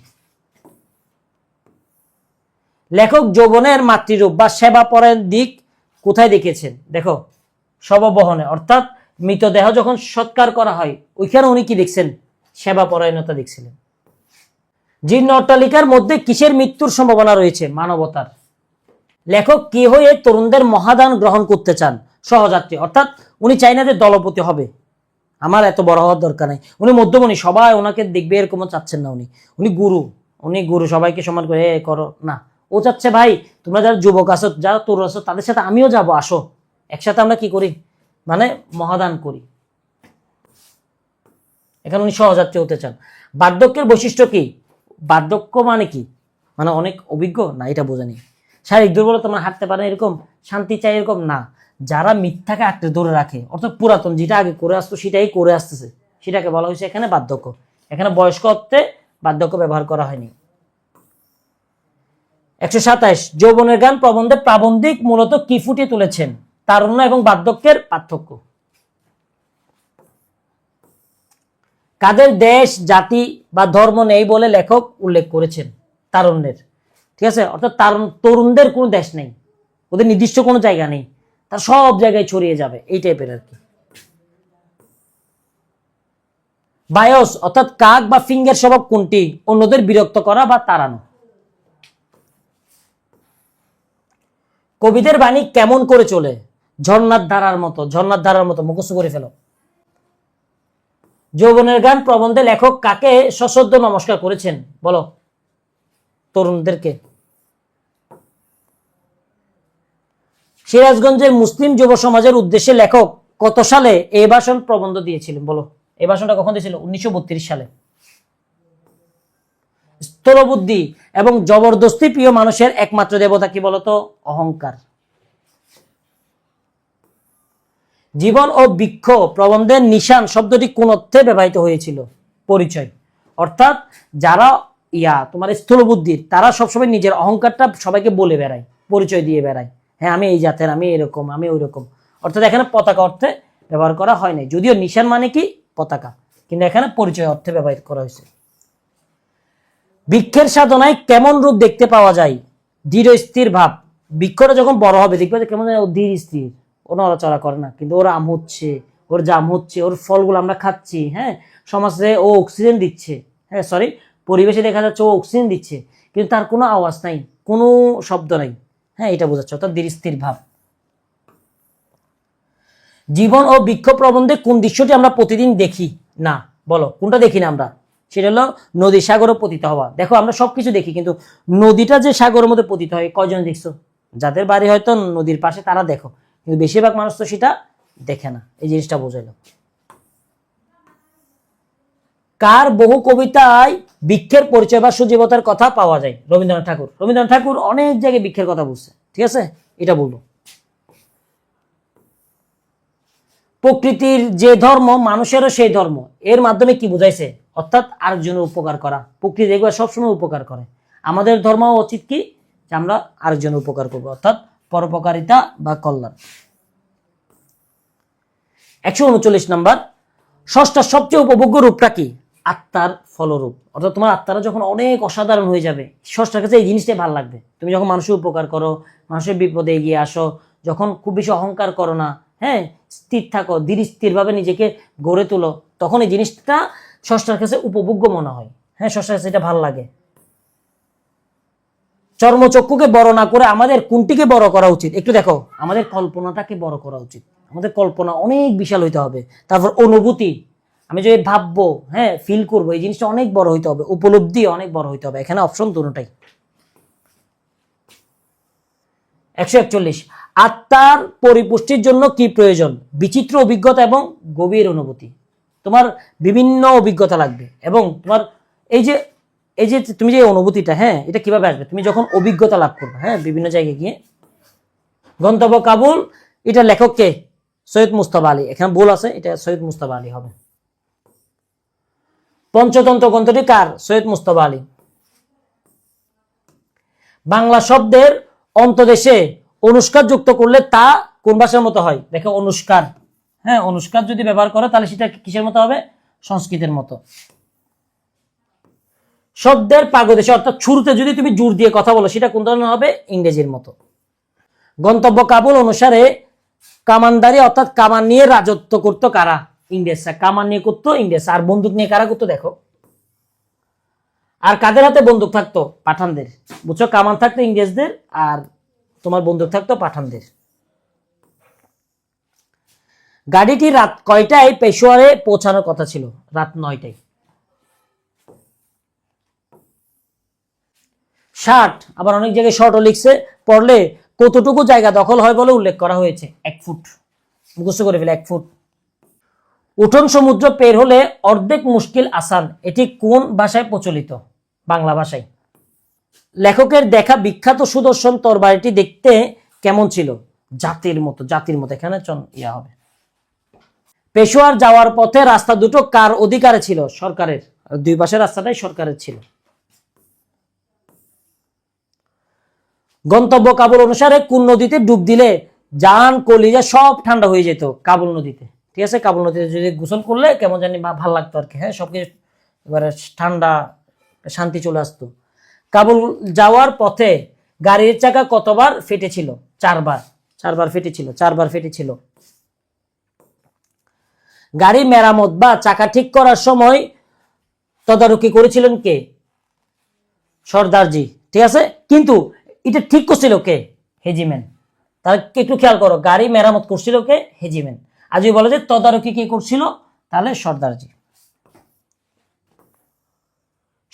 লেখক যৌবনের মাতৃরূপ বা সেবা পরায়ণ দিক কোথায় দেখেছেন? দেখো শববহনে, অর্থাৎ মৃতদেহ যখন সৎকার করা হয় ওইখানে উনি কি দেখছেন? সেবা পরায়ণতা দেখছিলেন। জীর্ণ অট্টালিকার মধ্যে কিসের মৃত্যুর সম্ভাবনা রয়েছে? মানবতার। লেখক কি হয়ে তরুণদের মহাদান গ্রহণ করতে চান? সহযাত্রী, অর্থাৎ উনি চাই না যে দলপতি হবে, আমার এত বড় হওয়ার দরকার নেই, উনি মধ্যমণি, সবাই ওনাকে দেখবে এরকম চাচ্ছেন না। উনি গুরু, সবাইকে সম্মান করে করো না। ও চাচ্ছে ভাই তোমরা যারা যুবক আছো, যারা তরুণ আছো, তাদের সাথে আমিও যাব, আসো একসাথে আমরা কি করি, মানে মহাদান করি। এখানে উনি সহযাত্রী হতে চান। বার্ধক্যের বৈশিষ্ট্য কি? বার্ধক্য মানে কি? মানে অনেক অভিজ্ঞ না, এটা বোঝেনি। শারীরিক দুর্বলতা মানে হাঁটতে পারে এরকম, শান্তি চাই এরকম না। যারা মিথ্যাকে আঁকড়ে ধরে রাখে, অর্থাৎ পুরাতন যেটা আগে করে আসতো সেটাই করে আসতেছে, সেটাকে বলা হয়েছে এখানে বার্ধক্য। এখানে বয়স্ক অর্থে বার্ধক্য ব্যবহার করা হয়নি। 127 যৌবনের গান প্রবন্ধে প্রাবন্ধিক মূলত কি ফুটিয়ে তুলেছেন? তারুণ্য এবং বার্ধক্যের পার্থক্য। কাদের দেশ, জাতি বা ধর্ম নেই বলে লেখক উল্লেখ করেছেন? তারুণ্যের, ঠিক আছে। অর্থাৎ তরুণদের কোনো দেশ নেই, ওদের নির্দিষ্ট কোনো জায়গা নেই, তার সব জায়গায় ছড়িয়ে যাবে, এই টাইপের আর কি। বায়স অর্থাৎ কাক বা ফিঙ্গের স্বভাব কোনটি? অন্যদের বিরক্ত করা বা তাড়ানো। কবিদের বাণী কেমন করে চলে? ঝর্ণার ধারার মতো, ঝর্ণার ধারার মতো। মুখস্থ করে ফেলো। যৌবনের গান প্রবন্ধে লেখক কাকে সশ্রদ্ধ নমস্কার করেছেন? বলো তরুণদেরকে। সিরাজগঞ্জের মুসলিম যুব সমাজের উদ্দেশ্যে লেখক কত সালে এই ভাষণ প্রবন্ধ দিয়েছিলেন? বলো এই ভাষণটা কখন দিয়েছিল? 1932 সালে। স্থূলবুদ্ধি এবং জবরদস্তি প্রিয় মানুষের একমাত্র দেবতা কি বলতো? অহংকার। জীবন ও বৃক্ষ প্রবন্ধের নিশান শব্দটি কোন অর্থে ব্যবহৃত হয়েছিল? পরিচয়। অর্থাৎ যারা তোমার স্থূলবুদ্ধির, তারা সবসময় নিজের অহংকারটা সবাইকে বলে বেড়ায়, পরিচয় দিয়ে বেড়ায়। হ্যাঁ, আমি এই জাতের, আমি এরকম, আমি ওই রকম। অর্থাৎ এখানে পতাকা অর্থে ব্যবহার করা হয় নাই, যদিও নিশান মানে কি পতাকা, কিন্তু এখানে পরিচয় অর্থে ব্যবহার করা হয়েছে। বৃক্ষের সাধনায় কেমন রূপ দেখতে পাওয়া যায়? দৃঢ় স্থির ভাব। বৃক্ষটা যখন বড় হবে দেখবে যে কেমন ধীর স্থির, ও নড়াচড়া করে না, কিন্তু ওর আম হচ্ছে, ওর জাম হচ্ছে, ওর ফলগুলো আমরা খাচ্ছি। হ্যাঁ, সমাজে ও অক্সিজেন দিচ্ছে, হ্যাঁ সরি পরিবেশে দেখা যাচ্ছে ও অক্সিজেন দিচ্ছে, কিন্তু তার কোনো আওয়াজ নাই, কোনো শব্দ নাই। হ্যাঁ, এটা বোঝাচ্ছে, অর্থাৎ ধীর স্থির ভাব। জীবন ও বৃক্ষ প্রবন্ধে কোন দৃশ্যটি আমরা প্রতিদিন দেখি না? বলো কোনটা দেখি না আমরা? সেটা হলো নদী সাগরে পতিত হওয়া। দেখো আমরা সবকিছু দেখি, কিন্তু নদীটা যে সাগরের মধ্যে পতিত হয় কয়জন দেখছো? যাদের বাড়ি হয়তো নদীর পাশে তারা দেখো, কিন্তু বেশিরভাগ মানুষ তো সেটা দেখে না। এই জিনিসটা বোঝাইল। কার বহু কবিতায় বৃক্ষের পরিচয় বা সজীবতার কথা পাওয়া যায়? রবীন্দ্রনাথ ঠাকুর। রবীন্দ্রনাথ ঠাকুর অনেক জায়গায় বৃক্ষের কথা বলছে, ঠিক আছে, এটা বলবো। প্রকৃতির যে ধর্ম মানুষেরও সেই ধর্ম, এর মাধ্যমে কি বুঝাইছে? অর্থাৎ আরেকজনের উপকার করা। প্রকৃতি দেখবে সবসময় উপকার করে। আমাদের ধর্ম উচিত কি? যে আমরা আরেকজনের উপকার করবো, অর্থাৎ পরোপকারিতা বা কল্যাণ। 139 নম্বর, ষষ্ঠার সবচেয়ে উপভোগ্য রূপটা কি? আত্মার ফলরূপ। অর্থাৎ তোমার আত্মারা যখন অনেক অসাধারণ হয়ে যাবে, ষষ্ঠার কাছে এই জিনিসটাই ভালো লাগবে। তুমি যখন মানুষের উপকার করো, মানুষের বিপদে এগিয়ে আসো, যখন খুব বেশি অহংকার করো না, হ্যাঁ স্থির থাকো, ধীর স্থিরভাবে নিজেকে গড়ে তোলো, তখন এই জিনিসটা ষষ্ঠার কাছে উপভোগ্য মনে হয়। হ্যাঁ, ষষ্ঠার কাছে এটা ভালো লাগে। চর্মচক্ষুকে বড় না করে আমাদের কোনটিকে বড় করা উচিত? একটু দেখো, আমাদের কল্পনাটাকে বড় করা উচিত। আমাদের কল্পনা অনেক বিশাল হইতে হবে। তারপর অনুভূতি, আমি যে ভাববো, হ্যাঁ ফিল করবো, এই জিনিসটা অনেক বড় হইতে হবে। উপলব্ধি অনেক বড় হইতে হবে। এখানে অপশন দুটোটাই। 141, আত্মার পরিপুষ্টির জন্য কি প্রয়োজন? বিচিত্র অভিজ্ঞতা এবং গভীর অনুভূতি। তোমার বিভিন্ন অভিজ্ঞতা লাগবে, এবং তোমার এই যে তুমি যে অনুভূতিটা, হ্যাঁ এটা কিভাবে আসবে? তুমি যখন অভিজ্ঞতা লাভ করবে, হ্যাঁ বিভিন্ন জায়গায় গিয়ে। গন্তব্য কাবুল, এটা লেখক কে? সৈয়দ মুজতবা আলী। এখানে ভুল আছে, এটা সৈয়দ মুজতবা আলী হবে। পঞ্চতন্ত্র গ্রন্থটি কার? সৈয়দ মুজতবা আলী। বাংলা শব্দের অন্তদেশে অনুষ্কার যুক্ত করলে তা কোন ভাষার মতো হয়? দেখো অনুষ্কার, হ্যাঁ অনুষ্কার যদি ব্যবহার করো তাহলে সেটা কিসের মতো হবে? সংস্কৃতের মতো। শব্দের পাগদেশে অর্থাৎ শুরুতে যদি তুমি জোর দিয়ে কথা বলো, সেটা কোন ধরনের হবে? ইংরেজির মতো। গন্তব্য কাবুল অনুসারে কামানদারি অর্থাৎ কামান নিয়ে রাজত্ব করতো কারা? ইংরেজরা। কামান নিয়ে করতো ইংরেজ, আর বন্দুক নিয়ে কারা করতো? দেখো। আর কাদের হাতে বন্দুক থাকতো? পাঠানদের। বুঝছো, কামান থাকতো ইংরেজদের, আর তোমার বন্দুক থাকতো পাঠানদের। গাড়িটি রাত কয়টায় পেশোয়ারে পৌঁছানোর কথা ছিল? রাত 9টায়। 60, আবার অনেক জায়গায় শর্টও লিখছে, পড়লে কতটুকু জায়গা দখল হয় বলে উল্লেখ করা হয়েছে? 1 ফুট। মুখস্থ করে ফেলে 1 ফুট। উঠোন সমুদ্র পের হলে অর্ধেক মুশকিল আসান, এটি কোন ভাষায় প্রচলিত? বাংলা ভাষায়। লেখকের দেখা বিখ্যাত সুদর্শন তরবারিটি দেখতে কেমন ছিল? জাতির মতো। জাতির মতো, এখানে হবে। পেশোয়ার যাওয়ার পথে রাস্তা দুটো কার অধিকারে ছিল? সরকারের। দুই পাশের রাস্তাটাই সরকারের ছিল। গন্তব্য কাবুল অনুসারে কোন নদীতে ডুব দিলে জান কলিজা সব ঠান্ডা হয়ে যেত? কাবুল নদীতে। ঠিক আছে, কাবুল নদীতে যদি গোসল করলে কেমন জানি ভাল লাগতো আর কি। হ্যাঁ, সবকিছু এবারে ঠান্ডা, শান্তি চলে আসতো। কাবুল যাওয়ার পথে গাড়ির চাকা কতবার ফেটেছিল? 4বার। 4বার ফেটেছিল। 4বার ফেটেছিল। গাড়ি মেরামত বা চাকা ঠিক করার সময় তদারকি করেছিলেন কে? সর্দারজি। ঠিক আছে, কিন্তু এটা ঠিক করছিল কে? হেজিম্যান। তাহলে একটু খেয়াল করো, গাড়ি মেরামত করছিল কে? হেজিমেন। আর যদি বলো যে তদারকি কে করছিল, তাহলে সর্দারজি।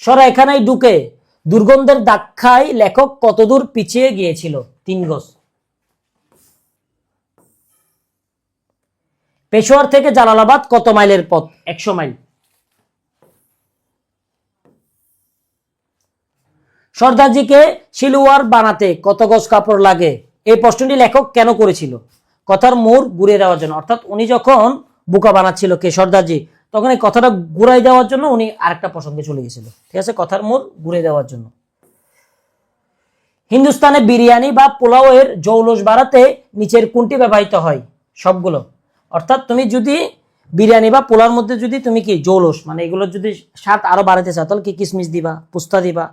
সরাইখানায় ঢুকে দুর্গন্ধের দাক্ষায় লেখক কতদূর পিছিয়ে গিয়েছিল? 3 গজ। পেশোয়ার থেকে জালালাবাদ কত মাইলের পথ? 100 মাইল। সর্দারজিকে শিলুয়ার বানাতে কত গজ কাপড় লাগে? এই প্রশ্নটি লেখক কেন করেছিল? কথার মোড় ঘুরিয়ে দেওয়ার জন্য। অর্থাৎ উনি যখন বোকা বানাচ্ছিল কে সর্দারজি, তখন এই কথাটা ঘুরাই দেওয়ার জন্য উনি আরেকটা প্রসঙ্গে চলে গেছিল। ঠিক আছে, কথার মোড় ঘুরিয়ে দেওয়ার জন্য। হিন্দুস্তানে বিরিয়ানি বা পোলাও এর জৌলস বাড়াতে নিচের কোনটি ব্যবহৃত হয়? সবগুলো। অর্থাৎ তুমি যদি বিরিয়ানি বা পোলাওর মধ্যে যদি তুমি কি জৌলস মানে এগুলো যদি স্বাদ আরো বাড়াতে চাও, তাহলে কি কিশমিশ দিবা, পুস্তা দিবা,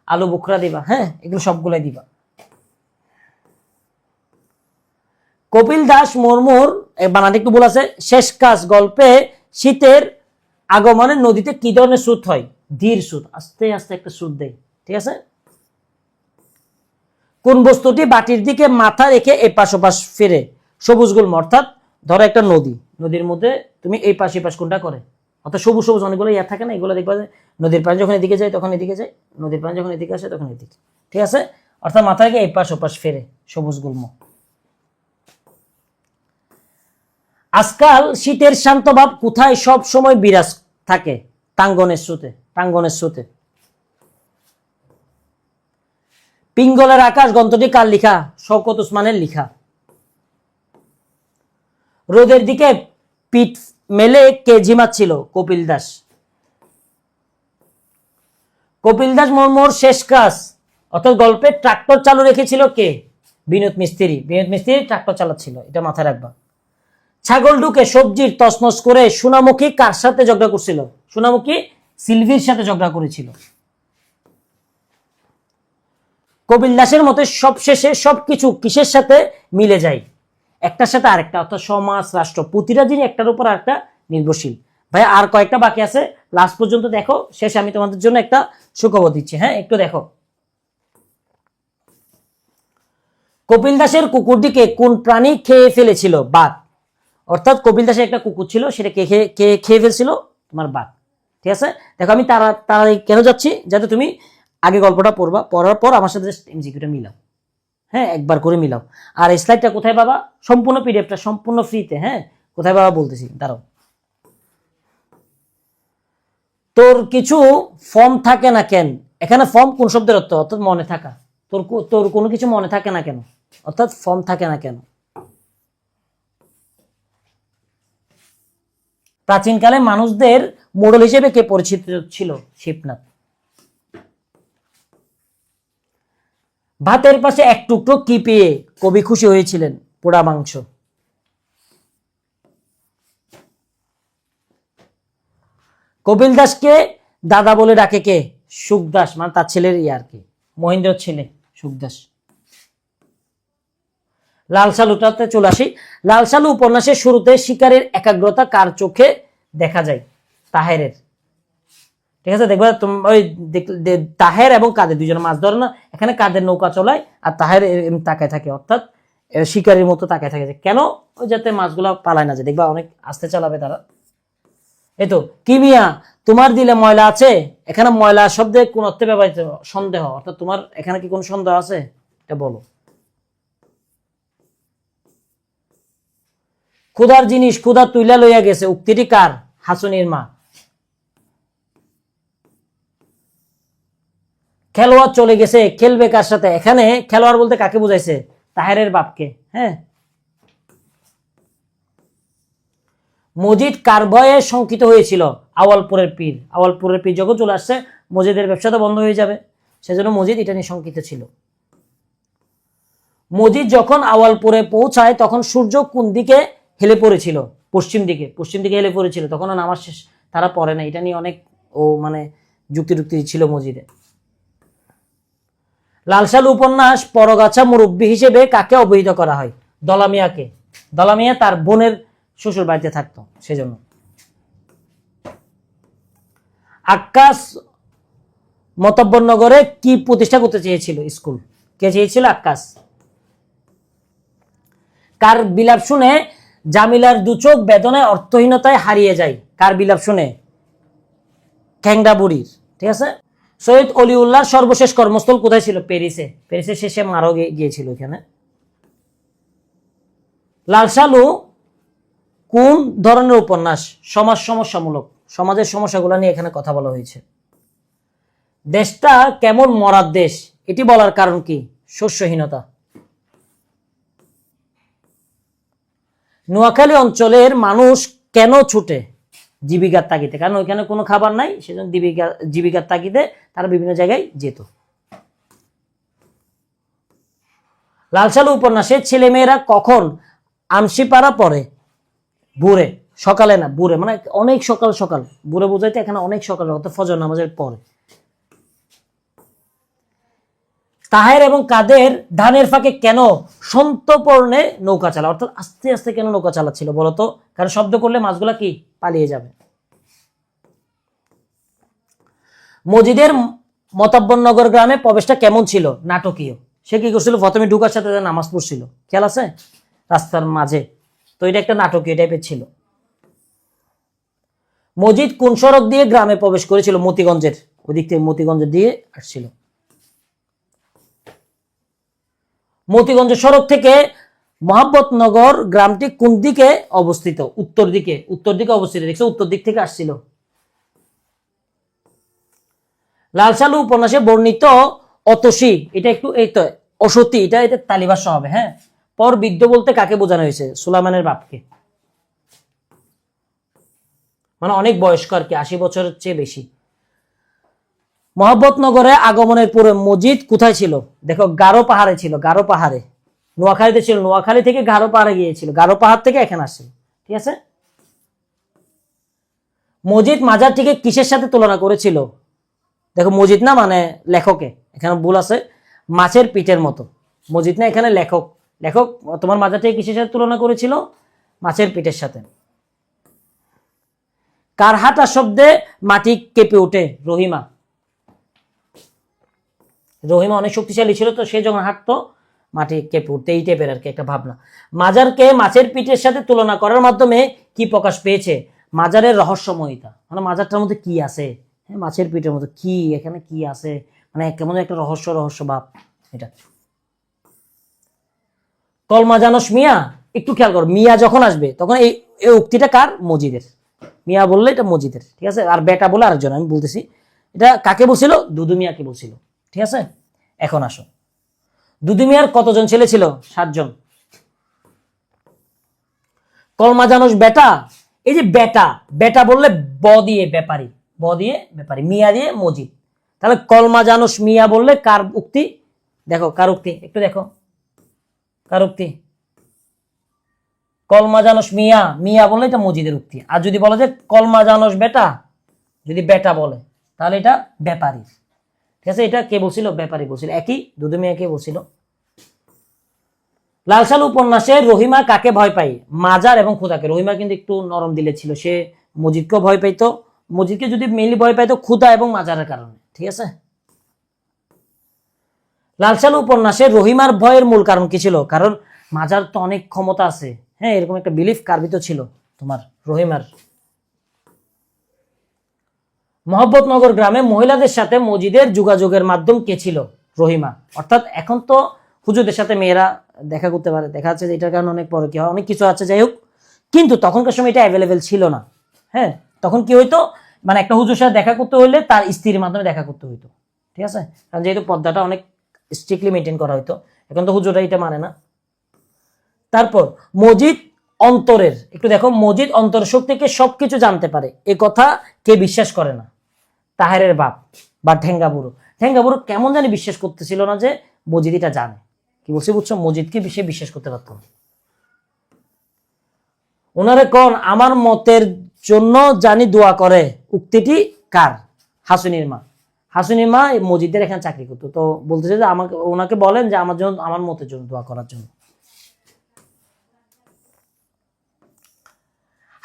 আলু বুকরা দিবা, হ্যাঁ, এগুলো সবগুলাই দিবা। কপিল দাস মুর্মুর বানানটা একটু ভুল আছে। শেষ কাজ গল্পে শীতের আগমনে নদীতে কি ধরনের স্রোত হয়? ধীর স্রোত, আস্তে আস্তে একটা স্রোত দেয়। ঠিক আছে। কোন বস্তুটি বাটির দিকে মাথা রেখে এপাশ ওপাশ ফিরে? সবুজ গুল্ম। অর্থাৎ ধরো একটা নদী, নদীর মধ্যে তুমি এই পাশ এই পাশ কোনটা করে? অর্থাৎ সবুজ সবুজ অনেকগুলো ইয়া থাকে না, এগুলো দেখবা যে নদীর পানি যখন এদিকে যায় তখন এদিকে যায়, নদীর পানি যখন এদিকে আসে তখন এদিকে। ঠিক আছে, অর্থাৎ মাথা রেখে এপাশ ওপাশ ফেরে, সবুজ গুল্ম। আজকাল শীতের শান্তভাব কোথায় সব সময় বিরাজ থাকে? টাঙ্গনের স্রোতে, টাঙ্গনের স্রোতে। পিঙ্গলের আকাশ গ্রন্থটি কার লিখা? শওকত ওসমানের লিখা। রোদের দিকে পিঠ মেলে কে ঝিমাচ্ছিল? কপিল দাস। কপিল দাস মুর্মুর শেষ কাজ অর্থাৎ গল্পে ট্রাক্টর চালু রেখেছিল কে? বিনোদ মিস্ত্রি। বিনোদ মিস্ত্রি ট্রাক্টর চালাচ্ছিল, এটা মাথায় রাখবা। ছাগল ঢুকে সবজির তছনছ করে সোনামুখী কার সাথে ঝগড়া করছিল? সোনামুখী সিলভির সাথে ঝগড়া করেছিল। কপিল দাসের মতে সবশেষে সবকিছু কিসের সাথে মিলে যায়? একটার সাথে আরেকটা, অর্থাৎ সমাজ রাষ্ট্র প্রতিটা জিনিস একটার উপর আরেকটা নির্ভরশীল। ভাই আর কয়েকটা বাকি আছে, লাস্ট পর্যন্ত দেখো, শেষে আমি তোমাদের জন্য একটা সুখবর দিচ্ছি। হ্যাঁ, একটু দেখো। কপিল দাসের কুকুরটিকে কোন প্রাণী খেয়ে ফেলেছিল? বাঘ। অর্থাৎ কপিল দাসের একটা কুকুর ছিল, সেটা কে খেয়ে ফেলছিল? তোমার বাঘ। ঠিক আছে, দেখো আমি তাড়াতাড়ি কেন যাচ্ছি, যাতে তুমি আগে গল্পটা পড়বা, পড়ার পর আমার সাথে এমসিকিউটা মিলাও। হ্যাঁ, একবার করে মিলাও। আর এই স্লাইডটা কোথায় পাবা? সম্পূর্ণ পিডিএফটা সম্পূর্ণ ফ্রিতে। হ্যাঁ, কোথায় পাবা বলতেছি, দাঁড়াও। তোর কিছু ফর্ম থাকে না কেন? এখানে ফর্ম কোন শব্দের অর্থ? অর্থাৎ মনে থাকা। তোর কোনো কিছু মনে থাকে না কেন, অর্থাৎ ফর্ম থাকে না কেন। প্রাচীনকালে মানুষদের মোড়ল হিসেবে কে পরিচিত ছিল? শিবনাথ। ভাতের পাশে এক টুকরো কি পেয়ে কবি খুশি হয়েছিলেন? পোড়া মাংস। কপিল দাসকে দাদা বলে ডাকে কে? সুখদাস, মানে তার ছেলের আর কি, মহেন্দ্র ছেলে সুখদাস। লাল সালুটাতে চলে আসি। লাল সালু উপন্যাসের শুরুতে শিকারের একাগ্রতা কার চোখে দেখা যায়? তাহেরের। ঠিক আছে, দেখবা ওই তাহের এবং কাদের দুইজন মাছ ধরে না, এখানে কাদের নৌকা চলায় আর তাহের তাকায় থাকে, অর্থাৎ শিকারের মতো তাকায় থাকে। কেন? ওই যাতে মাছগুলা পালায় না যায়, দেখবা অনেক আস্তে চালাবে তারা। এই তো কি মিয়া, তোমার দিলে ময়লা আছে? এখানে ময়লা শব্দে কোন অর্থে ব্যবহৃত? সন্দেহ। অর্থাৎ তোমার এখানে কি কোনো সন্দেহ আছে, এটা বলো। ক্ষুধার জিনিস ক্ষুধা তুইলা লইয়া গেছে, উক্তিটি কার? হাসুনির মা। খেলোয়াড় চলে গেছে, খেলবে কার সাথে? এখানে খেলোয়াড় বলতে কাকে বুঝাইছে? তাহেরের বাপকে। হ্যাঁ। মজিদ কার ভয়ে শঙ্কিত হয়েছিল? আওয়ালপুরের পীর। আওয়ালপুরের পীর যখন চলে আসছে, মজিদের ব্যবসা তো বন্ধ হয়ে যাবে, সেজন্য মজিদ এটা নিয়ে শঙ্কিত ছিল। মজিদ যখন আওয়ালপুরে পৌঁছায় তখন সূর্য কোন দিকে হেলে পড়েছিল? পশ্চিম দিকে। পশ্চিম দিকে হেলে পড়েছিল, তখন নামাজ শেষ, তারা পড়ে না। এটা নিয়ে অনেক মানে যুক্তি ছিল মজিদে। লালসালু উপন্যাস পরগাছা মুরব্বী হিসেবে কাকে অভিহিত করা হয়? দলামিয়াকে। দলামিয়া তার বোনের শ্বশুর বাড়িতে থাকতো, সেজন্য। আক্কাস মতব্বরনগরে কি প্রতিষ্ঠা করতে চেয়েছিল? স্কুল। কে চেয়েছিল? আক্কাস। কার বিলাপ শুনে জামিলার দুচোখ বেদনায় অর্থহীনতায় হারিয়ে যায়? কার বিলাপ শুনে? ঠ্যাংরা বুড়ির। ঠিক আছে। সৈয়দ অলিউল্লাহর সর্বশেষ কর্মস্থল কোথায় ছিল? প্যারিসে। প্যারিসে শেষে মারাও গিয়েছিল এখানে। লাল সালু কোন ধরনের উপন্যাস? সমাজ সমস্যামূলক, সমাজের সমস্যাগুলো নিয়ে এখানে কথা বলা হয়েছে। দেশটা কেমন মরার দেশ, এটি বলার কারণ কি? শস্যহীনতা। নোয়াখালী অঞ্চলের মানুষ কেন ছুটে? জীবিকার তাগিদে, কারণ ওইখানে কোনো খাবার নাই, সেজন্য জীবিকার তাগিদে তারা বিভিন্ন জায়গায় যেত। লাল সালু উপন্যাসে ছেলেমেয়েরা কখন আমসিপাড়া পড়ে? ভোরে, সকালে না, ভোরে, মানে অনেক সকাল সকাল। ভোরে বোঝাইতে এখানে অনেক সকাল, অর্থাৎ ফজর নামাজের পরে। তাহের এবং কাদের ধানের ফাঁকে কেন সন্তর্পণে নৌকা চালা, অর্থাৎ আস্তে আস্তে কেন নৌকা চালাচ্ছিল বলতো? কারণ শব্দ করলে মাছগুলা কি পালিয়ে যাবে। মজিদের মতাব্বরনগর গ্রামে প্রবেশটা কেমন ছিল? নাটকীয়। সে কি করছিল? প্রথমে ঢুকার সাথে নামাজ পড়ছিল, খেয়াল আছে, রাস্তার মাঝে। তো এটা একটা নাটকীয় টাইপের ছিল। মজিদ কোন সড়ক দিয়ে গ্রামে প্রবেশ করেছিল? মতিগঞ্জের, ওই দিক থেকে মতিগঞ্জ দিয়ে আসছিল। মতিগঞ্জ সড়ক থেকে মোহাম্মদনগর গ্রামটি কোন দিকে অবস্থিত? উত্তর দিকে। উত্তর দিকে অবস্থিত, দেখছো, উত্তর দিক থেকে আসছিল। লাল সালু উপন্যাসে বর্ণিত অতসী, এটা একটু এই তো অসতী, এটা তালিভাষ্য হবে। হ্যাঁ, পর বৃদ্ধ বলতে কাকে বোঝানো হয়েছে? সুলাইমানের বাপকে, মানে অনেক বয়স্ক আর কি, 80 বছরের চেয়ে বেশি। মোহাম্মদনগরে আগমনের পূর্বে মজিদ কোথায় ছিল? দেখো, গারো পাহাড়ে ছিল, গারো পাহাড়ে। নোয়াখালীতে ছিল, নোয়াখালী থেকে গারো পাহাড়ে গিয়েছিল, গারো পাহাড় থেকে এখানে আসছিল। ঠিক আছে। মজিদ মাজারটিকে কিসের সাথে তুলনা করেছিল? দেখো, মজিদ না মানে লেখকে, এখানে ভুল আছে, মাছের পিঠের মতো। মজিদ না, এখানে লেখক। লেখক তোমার মাজারটিকে কিসের সাথে তুলনা করেছিল? মাছের পিঠের সাথে। কার হাঁটা শব্দে মাটি কেঁপে ওঠে? রহিমা। রহিমা অনেক শক্তিশালী ছিল, তো সে যখন হাঁটতো মাটি কেঁপে উঠতে, এই টাইপের আর কি একটা ভাবনা। মাজারকে মাছের পিঠের সাথে তুলনা করার মাধ্যমে কি প্রকাশ পেয়েছে? মাজারের রহস্যময়িতা, মানে মাজারটার মধ্যে কি আছে, হ্যাঁ, মাছের পিঠের মধ্যে কি, এখানে কি আছে, মানে কেমন একটা রহস্য রহস্য ভাব এটা। কলমা জানস মিয়া, একটু খেয়াল করো, মিয়া যখন আসবে তখন এই উক্তিটা কার? মজিদের। মিয়া বললে এটা মজিদের। ঠিক আছে। আর বেটা বলে আরেকজন, আমি বলতেছি এটা কাকে বলছিল? দুদু মিয়াকে বলছিল। ঠিক আছে। এখন আসো, দুদু মিয়ার কতজন ছেলে ছিল? 7 জন। কলমা জানোস বেটা, এই যে বেটা, বেটা বললে ব দিয়ে ব্যাপারী, ব দিয়ে ব্যাপারী, মিয়া দিয়ে মজিদ। তাহলে কলমা জানোস মিয়া বললে কার উক্তি? দেখো কার উক্তি, একটু দেখো কার উক্তি। কলমা জানোস মিয়া, মিয়া বললে এটা মজিদের উক্তি। আর যদি বলা যায় কলমা জানোস বেটা, যদি বেটা বলে তাহলে এটা ব্যাপারী। ঠিক আছে। এটা কে বলছিল? ব্যাপারী বলছিল। একই, দুদু মিয়া কে বলছিল। লাল সালু উপন্যাসে রহিমা কাকে ভয় পায়? মাজার এবং খুদাকে। রহিমা কিন্তু একটু নরম দিলে ছিল, সে মজিদকেও ভয় পাইতো। মজিদকে যদি মেইনলি ভয় পাইতো খুদা এবং মাজারের কারণে। ঠিক আছে। লাল সালু উপন্যাসে রহিমার ভয়ের মূল কারণ কি ছিল? কারণ মাজার তো অনেক ক্ষমতা আছে, হ্যাঁ, এরকম একটা বিলিফ কার ভিতর ছিল? তোমার রহিমার। মোহাম্মদনগর গ্রামে মহিলাদের সাথে মজিদের যোগাযোগের মাধ্যম কে ছিল? রহিমা। অর্থাৎ এখন তো হুজুরদের সাথে মেয়েরা দেখা করতে পারে, দেখা যাচ্ছে যে এটার কারণে অনেক পরে কি হয়, অনেক কিছু আছে, যাই হোক, কিন্তু তখনকার সময় এটা অ্যাভেলেবেল ছিল না। হ্যাঁ, তখন কি হইতো, মানে একটা হুজুর সাথে দেখা করতে হইলে তার স্ত্রীর মাধ্যমে দেখা করতে হইতো। ঠিক আছে। কারণ যেহেতু পর্দাটা অনেক স্ট্রিক্টলি মেনটেন করা হইতো, এখন তো হুজুররা এটা মানে না। তারপর মজিদ অন্তরের, একটু দেখো, মজিদ অন্তর শক্তিকে সবকিছু জানতে পারে, এ কথা কে বিশ্বাস করে না? তাহেরের বাপ বা ঠেঙ্গা বুড়ো। ঠেঙ্গা বুড়ো কেমন জানি বিশ্বাস করতেছিল না যে মজিদ এটা জানে। কি বলছি বুঝছো? মজিদকে সে বিশ্বাস করতে পারত না। ওনারে কোন আমার মতের জন্য জানি দোয়া করে, উক্তিটি কার? হাসুনির মা। হাসুনির মা মজিদের এখানে চাকরি করতো, তো বলতেছে যে আমাকে, ওনাকে বলেন যে আমার জন্য, আমার মতের জন্য দোয়া করার জন্য।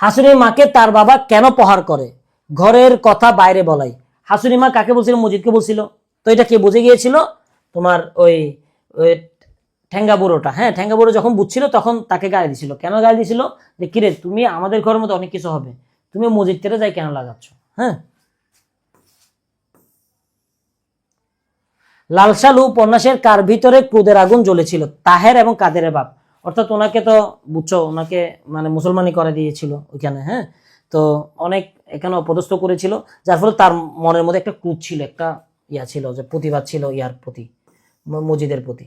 হাসুনির মাকে তার বাবা কেন প্রহার করে? ঘরের কথা বাইরে বলাই। হাসুনি মা কাকে বলছিল? মজিদকে বলছিল। তো এটা কে বুঝে গিয়েছিল? তোমার ওই ঠেঙ্গা বুড়োটা, হ্যাঁ ঠেঙ্গা বুড়ো যখন বুঝছিল তখন তাকে গালি দিছিল। কেন গালি দিছিল? যে কিরে তুমি আমাদের ঘরের মধ্যে অনেক কিছু হবে, তুমি মসজিদ তেরে যাই কেন লাগাচ্ছ? হ্যাঁ, লালসালু উপন্যাসের কার ভিতরে ক্রোধের আগুন জ্বলেছিল? তাহের এবং কাদেরের বাপ। অর্থাৎ ওনাকে তো বুঝছো, ওনাকে মানে মুসলমানি করে দিয়েছিল ওইখানে। হ্যাঁ, তো অনেক এখানে অপদস্থ করেছিল, যার ফলে তার মনের মধ্যে একটা ক্রোধ ছিল, একটা ইয়া ছিল, যে প্রতিবাদ ছিল ইয়ার প্রতি, মসজিদের প্রতি।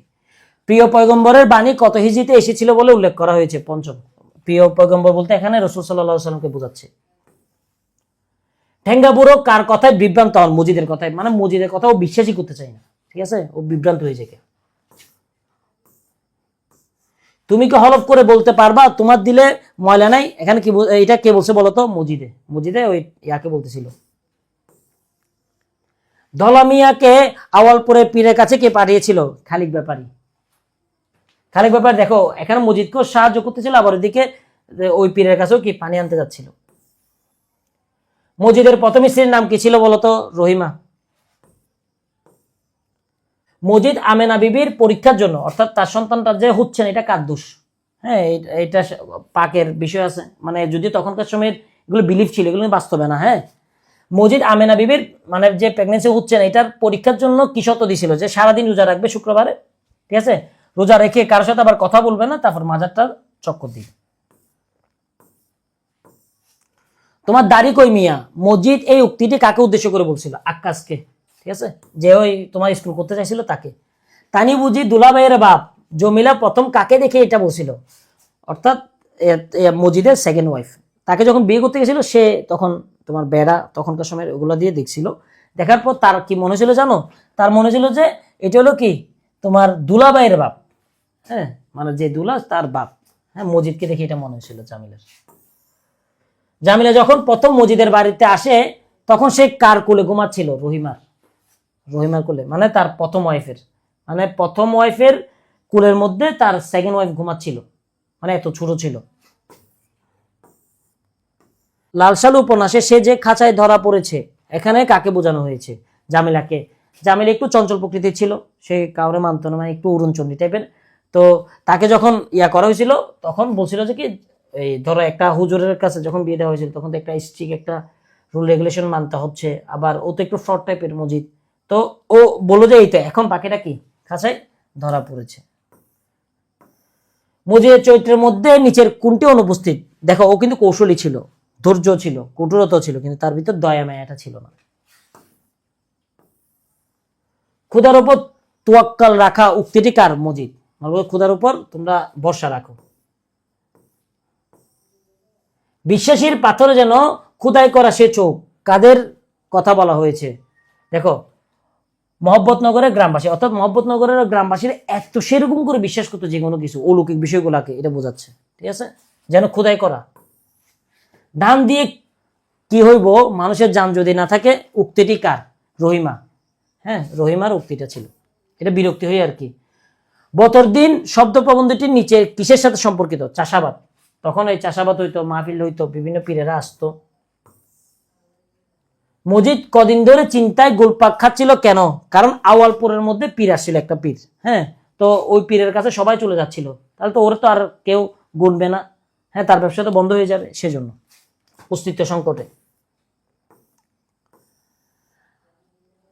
প্রিয় পয়গম্বরের বাণী কত হিজরিতে এসেছিল বলে উল্লেখ করা হয়েছে? পঞ্চম। প্রিয় পয়গম্বর বলতে এখানে রাসূল সাল্লাল্লাহু আলাইহি ওয়াসাল্লামকে বোঝাচ্ছে। ঠেঙ্গা বুড়ো কার কথায় বিভ্রান্ত হন? মসজিদের কথায়, মানে মসজিদের কথা ও বিশ্বাসই করতে চায় না, ঠিক আছে, ও বিভ্রান্ত হয়ে যায়। তুমি কি হলফ করে বলতে পারবা তোমার দিলে ময়লা নাই? এখানে কি এটা কে বলছে বলতো? মসজিদে, মসজিদে ওই ইয়াকে বলতেছিল। ধলামিয়াকে আওয়ালপুরের পীরের কাছে কে পাঠিয়েছিল? খালিক ব্যাপারী। খালিক ব্যাপারী দেখো এখানে মসজিদকেও সাহায্য করতেছিল, আবার ওইদিকে ওই পীরের কাছেও কি পানি আনতে যাচ্ছিল। মসজিদের প্রথম স্ত্রীর নাম কি ছিল বলতো? রহিমা। মজিদ আমেনা বিবির পরীক্ষার জন্য, অর্থাৎ তার সন্তানটা যে হচ্ছে না, এটা কার দোষ? হ্যাঁ, এটা পাকের বিষয় আছে, মানে যদি তখনকার সময়ের এগুলো বিলিফ ছিল, এগুলো বাস্তবে না। হ্যাঁ, মজিদ আমেনা বিবির মানে যে প্রেগনেন্সি হচ্ছে না, এটার পরীক্ষার জন্য কি শর্ত দিছিল? যে সারাদিন রোজা রাখবে শুক্রবারে, ঠিক আছে, রোজা রেখে কারোর সাথে আবার কথা বলবে না, তারপর মাজারটা চক্কর দিবে। তোমার দাড়ি কই মিয়া, মসজিদ এই উক্তিটি কাকে উদ্দেশ্য করে বলছিল? আক্কাসকে, ঠিক আছে, যে ওই তোমার স্কুল করতে চাইছিল তাকে। তানি বুঝি দুলাভাইয়ের বাপ। জমিলা প্রথম কাকে দেখে এটা বলছিল? অর্থাৎ মসজিদের সেকেন্ড ওয়াইফ, তাকে যখন বিয়ে করতে গেছিল সে তখন তোমার বেড়া তখনকার সময় ওগুলো দিয়ে দেখছিল। দেখার পর তার কি মনে ছিল জানো? তার মনে ছিল যে এটা হলো কি তোমার দুলাভাইয়ের বাপ। হ্যাঁ, মানে যে দুলা তার বাপ। হ্যাঁ, মসজিদকে দেখে এটা মনে হয়েছিল জামিলার। জামিলা যখন প্রথম মসজিদের বাড়িতে আসে তখন সে কার কোলে ঘুমাচ্ছিল? রহিমার। রহিমার কোলে, মানে তার প্রথম ওয়াইফের, মানে প্রথম ওয়াইফের কোলের মধ্যে তার সেকেন্ড ওয়াইফ ঘুমাচ্ছিল, মানে এত ছোট ছিল। লালসালু উপন্যাসে সে যে খাঁচায় ধরা পড়েছে, এখানে কাকে বোঝানো হয়েছে? জামিলাকে। জামিলা একটু চঞ্চল প্রকৃতির ছিল, সে কাউরে মানত না, মানে একটু উড়নচণ্ডী টাইপের। তো তাকে যখন ইয়া করা হয়েছিল তখন বলছিল যে কি, এই ধরো একটা হুজুরের কাছে যখন বিয়ে দেওয়া হয়েছিল তখন তো একটা স্ট্রিক্ট একটা রুল রেগুলেশন মানতে হচ্ছে, আবার ও তো একটু ফ্রড টাইপের মজিদ। তো ও বললো যে এই তো এখন বাকিটা কি খাঁচায় ধরা পড়েছে। মজিদের চরিত্রের মধ্যে নিচের কোনটি অনুপস্থিত? দেখো ও কিন্তু কৌশলী ছিল, ধৈর্য ছিল, কঠোরতা ছিল, কিন্তু তার ভিতর দয়া মায়াটা ছিল না। ক্ষুধার উপর তুয়াক্কাল রাখা উক্তিটি কার? মজিদ। ক্ষুধার উপর তোমরা ভরসা রাখো। বিশ্বাসীর পাথরে যেন খুদাই করা সে চোখ, কাদের কথা বলা হয়েছে? দেখো মহব্বতনগরের গ্রামবাসী, অর্থাৎ মহব্বতনগরের গ্রামবাসীর এত সেরকম করে বিশ্বাস করতো যে কোনো কিছু অলৌকিক বিষয়গুলাকে, এটা বোঝাচ্ছে, ঠিক আছে, যেন খোদাই করা। ধান দিয়ে কি হইব মানুষের জান যদি না থাকে, উক্তিটি কার? রহিমা। হ্যাঁ, রহিমার উক্তিটা ছিল, এটা বিরক্তি হই আর কি। বতর দিন শব্দ প্রবন্ধটির নিচে কিসের সাথে সম্পর্কিত? চাষাবাদ। তখন এই চাষাবাদ হইতো, মাহফিল হইতো, বিভিন্ন পীরেরা আসতো। মজিদ কদিন ধরে চিন্তায় গোলপাক খাচ্ছিল কেন? কারণ আওয়ালপুরের মধ্যে পীর আসছিল, একটা পীর। হ্যাঁ, তো ওই পীরের কাছে সবাই চলে যাচ্ছিল, তাহলে তো ওরা তো আর কেউ গুনবে না। হ্যাঁ, তার ব্যবসা তো বন্ধ হয়ে যাবে, সেজন্য অস্তিত্ব সংকটে।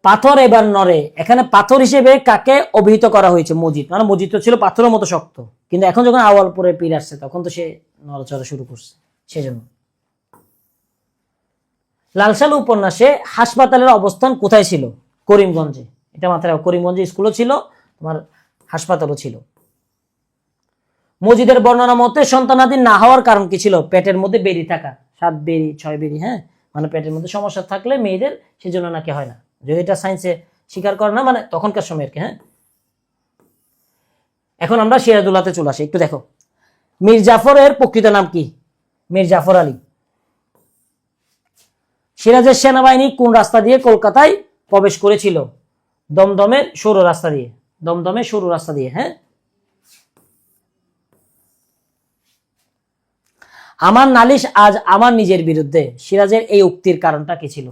পাথর এবার নড়ে, এখানে পাথর হিসেবে কাকে অভিহিত করা হয়েছে? মজিদ। মানে মজিদ তো ছিল পাথরের মতো শক্ত, কিন্তু এখন যখন আওয়ালপুরে পীর আসছে তখন তো সে নড়াচড়া শুরু করছে, সেজন্য। লালসালু উপন্যাসে হাসপাতালের অবস্থান কোথায় ছিল? করিমগঞ্জে। এটা মাথায় রাখো, করিমগঞ্জে স্কুলও ছিল, তোমার হাসপাতালও ছিল। মজিদের বর্ণনা মতে সন্তানাদি না হওয়ার কারণ কি ছিল? পেটের মধ্যে বেরি থাকা, 7 বেরি 6 বেরি। হ্যাঁ, মানে পেটের মধ্যে সমস্যা থাকলে মেয়েদের সেজন্য নাকি হয় না, যদি এটা সায়েন্সে স্বীকার করে না, মানে তখনকার সময়ের কি। হ্যাঁ, এখন আমরা সিরাজুল্লাহতে চলে আসি, একটু দেখো। মীর জাফরের প্রকৃত নাম কি? মীর জাফর আলী। সিরাজের সেনাবাহিনী কোন রাস্তা দিয়ে কলকাতায় প্রবেশ করেছিল? দমদমের সরু রাস্তা দিয়ে। দমদমের সরু রাস্তা দিয়ে। হ্যাঁ, আমার নালিশ আজ আমার নিজের বিরুদ্ধে, সিরাজের এই উক্তির কারণটা কি ছিল?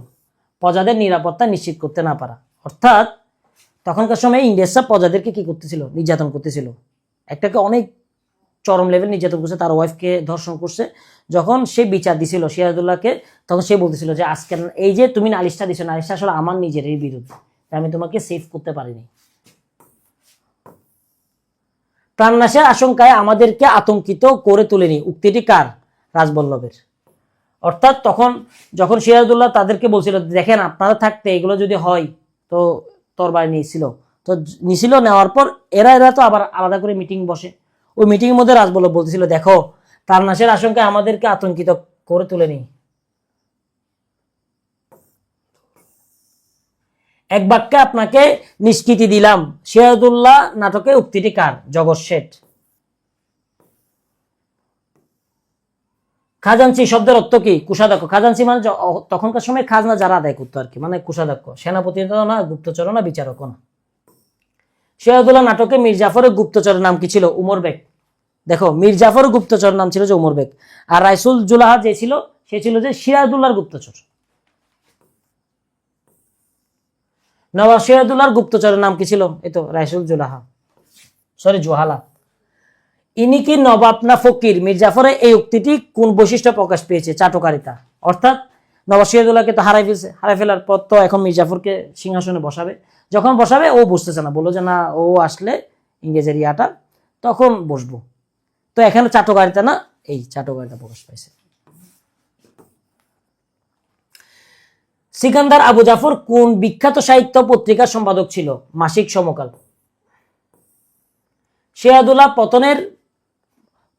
প্রজাদের নিরাপত্তা নিশ্চিত করতে না পারা। অর্থাৎ তখনকার সময় ইংরেজরা প্রজাদেরকে কি করতেছিল? নির্যাতন করতেছিল। একটাকে অনেক চরম লেভেল নির্যাতন করছে, তার ওয়াইফকে ধর্ষণ করছে। যখন সে বিচার দিছিল সিরাজউদ্দৌলাকে, তখন সে বলতেছিল যে আজকে এই যে তুমি নালিশটা দিছো, নালিশটা আসলে আমার নিজেরই বিরুদ্ধে, আমি তোমাকে সেভ করতে পারিনি। প্রাণনাশের আশঙ্কায় আমাদেরকে আতঙ্কিত করে তোলেনি, উক্তিটি কার? রাজবল্লভের। অর্থাৎ তখন যখন সিরাজউদ্দৌলা তাদেরকে বলছিল দেখেন আপনারা থাকতে এগুলো যদি হয়, তো তরবারি নিয়েছিল, তো নিছিল, নেওয়ার পর এরা তো আবার আলাদা করে মিটিং বসে। ওই মিটিং এর মধ্যে রাজবল্লভ বলতেছিল দেখো প্রাণনাশের আশঙ্কায় আমাদেরকে আতঙ্কিত করে তোলেনি। এক বাক্যে আপনাকে নিষ্কৃতি দিলাম। সিরাজউদ্দৌলা নাটকে উক্তিটি কার? জগৎ শেঠ। খাজাঞ্চি শব্দের অর্থ কি? কোষাধ্যক্ষ। খাজাঞ্চি মানে তখনকার সময় খাজনা যারা আদায় করতো আর কি, মানে কোষাধ্যক্ষ। সেনাপতি না, গুপ্তচর না, বিচারক না। সিরাজউদ্দৌলা নাটকে মীর জাফরের গুপ্তচরের নাম কি ছিল? উমর বেগ। দেখো মীর জাফরের গুপ্তচরের নাম ছিল যে উমর বেগ, আর রাইসুল জুলাহা যে ছিল সে ছিল যে সিরাজউদ্দৌলার গুপ্তচর। নবাব সিরাজউদ্দৌলার গুপ্তচরের নাম কি ছিল? এই তো রাইসুল জুলাহা, সরি জোহালা। ইনি কি নবাব না ফকির? মীর জাফরের এই উক্তিটি কোন বৈশিষ্ট্য প্রকাশ পেয়েছে? চাটকারিতা। অর্থাৎ নবাব সিরাজউদ্দৌলাকে তো হারাই ফেলছে, হারাই ফেলার পর তো এখন মীর জাফরকে সিংহাসনে বসাবে। যখন বসাবে ও বুঝতেছে না, বললো যে না ও আসলে ইংরেজের ইয়াটা তখন বসবো। তো এখানে চাটকারিতা না, এই চাটকারিতা প্রকাশ পাইছে। সিকান্দার আবু জাফর কোন বিখ্যাত সাহিত্য পত্রিকার সম্পাদক ছিল? মাসিক সমকাল। সিরাজউদ্দৌলা পতনের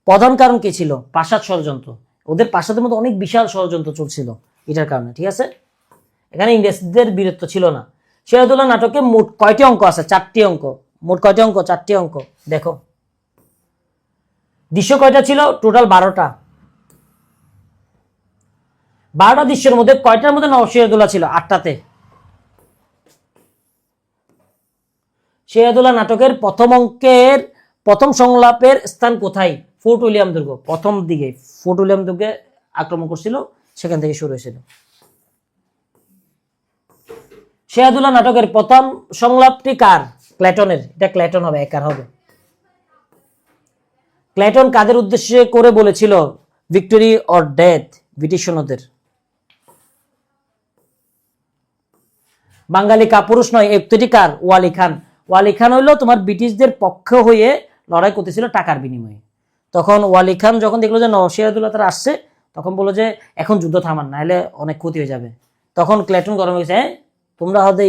প্রধান কারণ কি ছিল? প্রাসাদ ষড়যন্ত্র। ওদের প্রাসাদের মধ্যে অনেক বিশাল ষড়যন্ত্র চলছিল এটার কারণে, ঠিক আছে? এখানে ইংরেজদের বীরত্ব ছিল না। সিরাজউদ্দৌলা নাটকে মোট কয়টি অঙ্ক আছে? 4টি অঙ্ক। মোট কয়টি অঙ্ক? 4টি অঙ্ক। দেখো দৃশ্য কয়টা ছিল? টোটাল 12টা। 12টা দৃশ্যের মধ্যে কয়টার মধ্যে নবাব সিরাজউদ্দৌলা ছিল? 8টাতে। সিরাজউদ্দৌলা নাটকের প্রথম অঙ্কের প্রথম সংলাপের স্থান কোথায়? ফোর্ট উইলিয়াম দুর্গ। প্রথম দিকে ফোর্ট উইলিয়াম দুর্গে আক্রমণ করছিল, সেখান থেকে শুরু হয়েছিল। সিরাজউদ্দৌলা নাটকের প্রথম সংলাপটি কার? ক্লেটনের। এটা ক্লেটন হবে, একার হবে। ক্লেটন কাদের উদ্দেশ্যে করে বলেছিল ভিক্টোরি অর ডেথ? ব্রিটিশ সৈন্যদের। বাঙালি কাপুরুষ নয় এই উক্তিটি কার? ওয়ালি খান। ওয়ালি খান হইলো তোমার ব্রিটিশদের পক্ষ হয়ে লড়াই করতেছিল টাকার বিনিময়ে। তখন ওয়ালি খান যখন দেখলো যে নবাব সিরাজউদ্দৌলা তারা আসছে, তখন বললো যে এখন যুদ্ধ থামান, নাহলে অনেক ক্ষতি হয়ে যাবে। তখন ক্লেটন গরম হয়ে গেছে, তোমরা হয়তো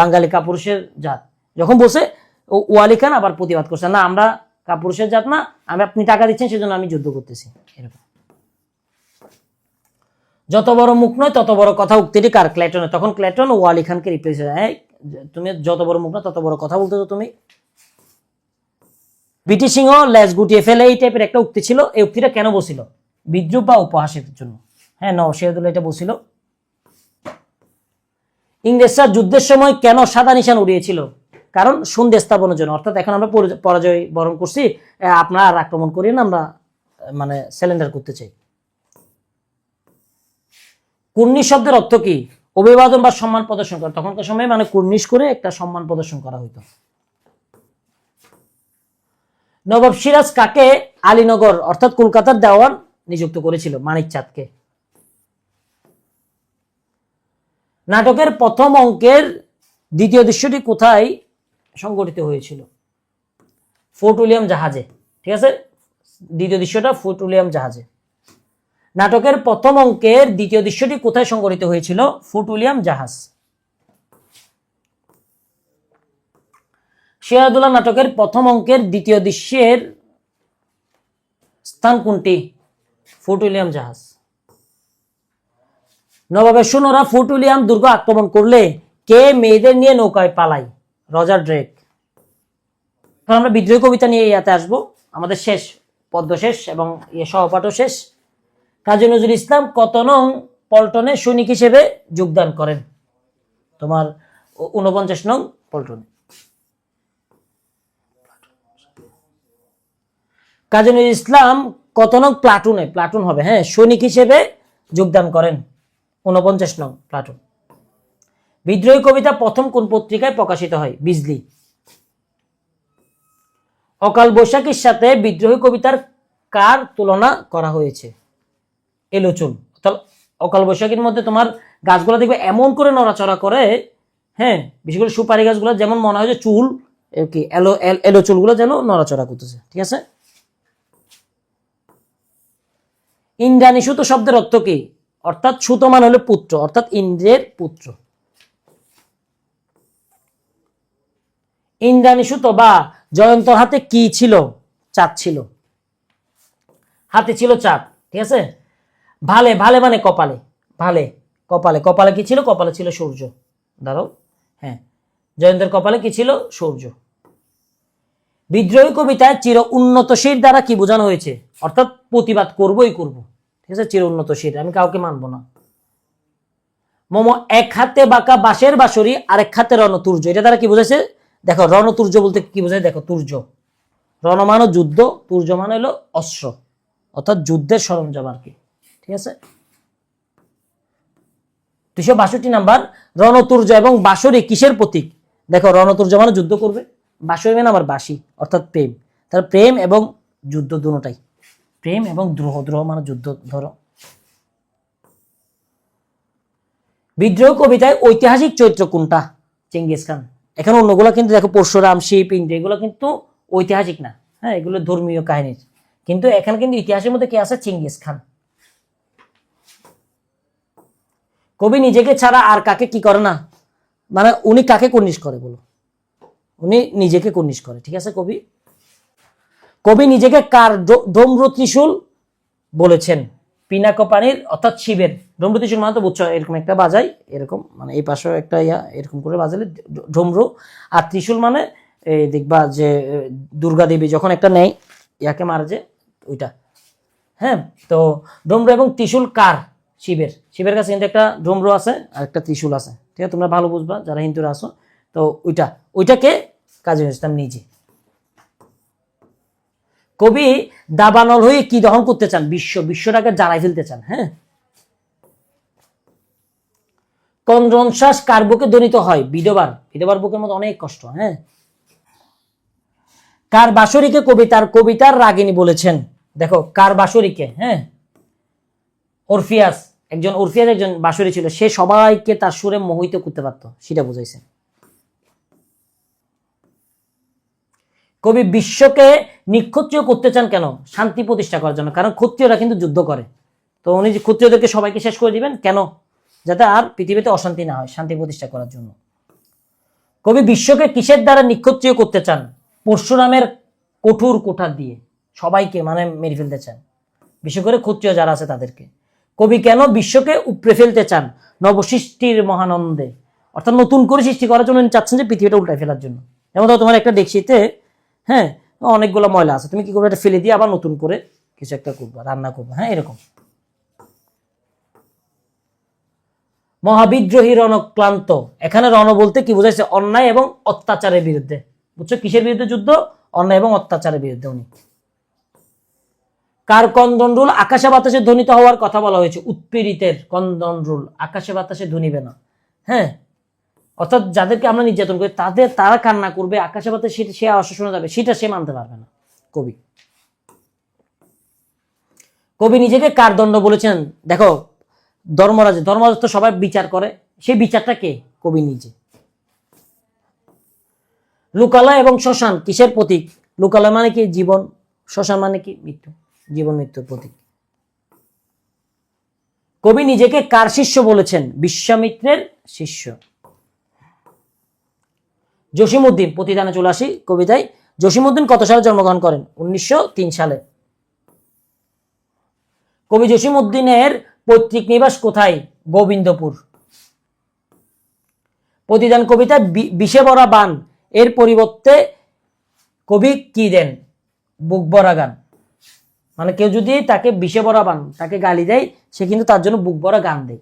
বাঙালি কাপুরুষের জাত। যখন বলছে ওয়ালি খান আবার প্রতিবাদ করছে, না আমরা কাপুরুষের জাত না, আপনি টাকা দিচ্ছেন সেজন্য আমি যুদ্ধ করতেছি। এরকম যত বড় মুখ নয় তত বড় কথা উক্তিটি কার? ক্লেটনের। তখন ক্লেটন ওয়ালি খানকে রিপ্লেস হয়, তুমি যত বড় মুখ না তত বড় কথা বলতেছো তুমি। ব্রিটিশ সিংহ লেজ গুটিয়ে ফেলে, এই টাইপের একটা উক্তি ছিল। এই উক্তিটা কেন বলছিল? বিদ্রুপ বা উপহাসের জন্য। হ্যাঁ, নবাব সিরাজউদ্দৌলা এটা বলছিল। ইংরেজরা যুদ্ধের সময় কেন সাদা নিশান উড়িয়েছিল? কারণ সন্ধি স্থাপনের জন্য। অর্থাৎ এখন আমরা পরাজয় বরণ করছি, আপনারা আর আক্রমণ করি না, আমরা মানে স্যালেন্ডার করতে চাই। কুর্নিশ শব্দের অর্থ কি? অভিবাদন বা সম্মান প্রদর্শন করা। তখনকার সময় মানে কুর্নিশ করে একটা সম্মান প্রদর্শন করা হইতো। নবাব সিরাজ কাকে আলীনগর অর্থাৎ কলকাতার দেওয়ান নিযুক্ত করেছিল? মানিক চাঁদকে। নাটকের প্রথম অঙ্কের দ্বিতীয় দৃশ্যটি কোথায় সংঘটিত হয়েছিল? ফোর্ট উইলিয়াম জাহাজে। ঠিক আছে, দ্বিতীয় দৃশ্যটা ফোর্ট উইলিয়াম জাহাজে। নাটকের প্রথম অঙ্কের দ্বিতীয় দৃশ্যটি কোথায় সংঘটিত হয়েছিল? ফোর্ট উইলিয়াম জাহাজ। সিরাজউদ্দৌলা নাটকের প্রথম অঙ্কের দ্বিতীয় দৃশ্যের স্থান কোনটি? ফোর্ট উইলিয়াম জাহাজ। নবাবের সৈন্যরা ফোর্ট উইলিয়াম দুর্গ আক্রমণ করলে কে মেয়েদের নিয়ে নৌকায় পালায়? Roger Drake. আমরা বিদ্রোহী কবিতা নিয়ে ইয়াতে আসবো, আমাদের শেষ পদ্য শেষ এবং সহপাঠও শেষ। কাজী নজরুল ইসলাম কত নং পল্টনে সৈনিক হিসেবে যোগদান করেন? তোমার 49 নং পল্টনে। কাজী নজরুল ইসলাম কত নং প্লাটুনে, প্লাটুন হবে, হ্যাঁ, সৈনিক হিসেবে যোগদান করেন? 49 নং প্লাটুন। বিদ্রোহী কবিতা প্রথম কোন পত্রিকায় প্রকাশিত হয়? বিজলি। অকাল বৈশাখীর সাথে বিদ্রোহী কবিতার কার তুলনা করা হয়েছে? এলোচুল। অকাল বৈশাখীর মধ্যে তোমার গাছগুলো দেখবে এমন করে নড়াচড়া করে, হ্যাঁ, বিশেষ করে সুপারি গাছগুলো যেমন মনে হয় যে চুল কি এলো চুলগুলো যেন নড়াচড়া করতেছে। ঠিক আছে। ইন্দ্রাণী সুতো শব্দের অর্থ কি? অর্থাৎ সুতো মানে হলো পুত্র, অর্থাৎ ইন্দ্রের পুত্র। ইন্দ্রাণী সুতো বা জয়ন্তর হাতে কি ছিল? চাঁদ ছিল, হাতে ছিল চাঁদ। ঠিক আছে। ভালে, ভালে মানে কপালে, ভালে কপালে, কপালে কি ছিল? কপালে ছিল সূর্য। ধরো, হ্যাঁ, জয়ন্তের কপালে কি ছিল? সূর্য। বিদ্রোহী কবিতায় চির উন্নতশীল দ্বারা কি বোঝানো হয়েছে? অর্থাৎ প্রতিবাদ করবই করব। ঠিক আছে, চির উন্নতশীল, আমি কাউকে মানবো না। মোমো এক হাতে বাঁকা বাঁশের বাঁশরি, আরেক হাতে রণতুর্য, এটা দ্বারা কি বোঝাচ্ছে? দেখো, রণতুর্য বলতে কি বোঝায়? দেখো, তুর্য, রণ মানে যুদ্ধ, তুর্য মানে হলো অস্ত্র, অর্থাৎ যুদ্ধের সরঞ্জাম আর কি। ঠিক আছে। 262 নাম্বার, রণতুর্য এবং বাঁশরি কিসের প্রতীক? দেখো, রণতুর্য মানে যুদ্ধ করবে, বাঁশরি মানে আমার বাঁশি, অর্থাৎ প্রেম। তার প্রেম এবং যুদ্ধ দুটোটাই, প্রেম এবং দ্রোহ, দ্রোহ মানে যুদ্ধ। ধরো, বিদ্রোহ কবিতায় ঐতিহাসিক চরিত্র কোনটা? Genghis Khan. এখানে অন্যগুলো কিন্তু দেখো, পরশুরাম, শিব, ইন্দ্র, এগুলো কিন্তু ঐতিহাসিক না, হ্যাঁ, এগুলো ধর্মীয় কাহিনীর। কিন্তু এখানে কিন্তু ইতিহাসের মধ্যে কে আছে? Genghis Khan. কবি নিজেকে ছাড়া আর কাকে কি করে না? মানে উনি কাকে কুর্নিশ করে বলো? উনি নিজেকে কুর্নিশ করে। ঠিক আছে। কবি নিজেকে কার ডমরু ত্রিশূল বলেছেন? পিনাকপাণির, অর্থাৎ শিবের। ডমরু ত্রিশূল মানে তো বুঝছো, এরকম একটা বাজাই, এরকম মানে এই পাশেও একটা এরকম করে বাজালে ডমরু। আর ত্রিশূল মানে এই দেখবা যে দুর্গা দেবী যখন একটা নেয়, ইয়াকে মারে যে, ওইটা। হ্যাঁ, তো ডমরু এবং ত্রিশূল কার? শিবের। শিবের কাছে কিন্তু একটা ডমরু আছে আর একটা ত্রিশূল আছে। ঠিক আছে, তোমরা ভালো বুঝবা যারা হিন্দুরা আছো। তো ওইটাকে কাজী নজরুল ইসলাম নিজে। কবি দাবানল হয়ে কি দহন করতে চান? বিশ্বটাকে জ্বালাই ফেলতে চান। হ্যাঁ। কোন রনশ্বাস কার বুকে ধ্বনিত হয়? বিধবার। বিধবার বুকের মধ্যে অনেক কষ্ট। হ্যাঁ। কার বাঁশরীকে কবি তার কবিতার রাগিনী বলেছেন? দেখো, কার বাঁশরীকে? হ্যাঁ, অরফিয়াস। অরফিয়াস একজন বাঁশরী ছিল, সে সবাইকে তার সুরে মোহিত করতে পারত, সেটা বুঝাইছে। কবি বিশ্বকে নিক্ষত্রিয় করতে চান কেন? শান্তি প্রতিষ্ঠা করার জন্য, কারণ ক্ষত্রিয়রা কিন্তু যুদ্ধ করে। তো উনি যে ক্ষত্রিয়দেরকে সবাইকে শেষ করে দিবেন কেন? যাতে আর পৃথিবীতে অশান্তি না হয়, শান্তি প্রতিষ্ঠা করার জন্য। কবি বিশ্বকে কিসের দ্বারা নিক্ষত্রিয় করতে চান? পরশুরামের কঠোর কোঠার দিয়ে সবাইকে মানে মেরে ফেলতে চান, বিশেষ করে ক্ষত্রিয় যারা আছে তাদেরকে। কবি কেন বিশ্বকে উপড়ে ফেলতে চান? নবসৃষ্টির মহানন্দে, অর্থাৎ নতুন করে সৃষ্টি করার জন্য চাচ্ছেন যে পৃথিবীটা উল্টায় ফেলার জন্য। যেমন ধরো, তোমার একটা ডেকচিতে, হ্যাঁ, অনেকগুলো ময়লা আছে, তুমি কি করবে? এটা ফেলে দিয়ে আবার নতুন করে কিছু একটা করবা, রান্না করবা, হ্যাঁ, এরকম। মহাবিদ্রোহী রণক্লান্ত, এখানে রণ বলতে কি বোঝাইছে? অন্যায় এবং অত্যাচারের বিরুদ্ধে। বুঝছো, কিসের বিরুদ্ধে যুদ্ধ? অন্যায় এবং অত্যাচারের বিরুদ্ধে উনি। কার কন্দনরুল আকাশে বাতাসে ধ্বনিত হওয়ার কথা বলা হয়েছে? উৎপীড়িতের কন্দনরুল আকাশে বাতাসে ধ্বনিবে না। হ্যাঁ, অর্থাৎ যাদেরকে আমরা নির্যাতন করি তারা কান্না করবে, আকাশে বাতাসে সে আওয়াজ শোনা যাবে, সেটা সে মানতে পারবে না। কবি নিজেকে কার দণ্ড বলেছেন? দেখো, ধর্মরাজ তো সবাই বিচার করে, সেই বিচারটা কে? কবি নিজে। লোকালয় এবং শ্মশান কিসের প্রতীক? লোকালয় মানে কি? জীবন। শ্মশান মানে কি? মৃত্যু, জীবন মৃত্যুর প্রতীক। কবি নিজেকে কার শিষ্য বলেছেন? বিশ্বামিত্রের শিষ্য। জসিমউদ্দিন, প্রতিদানে চলে আসি কবিতায়। জসিমউদ্দিন কত সালে জন্মগ্রহণ করেন? 1903 সালে। কবি জসিমউদ্দিনের পৈতৃক নিবাস কোথায়? গোবিন্দপুর। প্রতিদান কবিতায় বিষে ভরা বান এর পরিবর্তে কবি কি দেন? বুক ভরা গান। মানে কেউ যদি তাকে বিষে ভরা বান, তাকে গালি দেয়, সে কিন্তু তার জন্য বুক ভরা গান দেয়।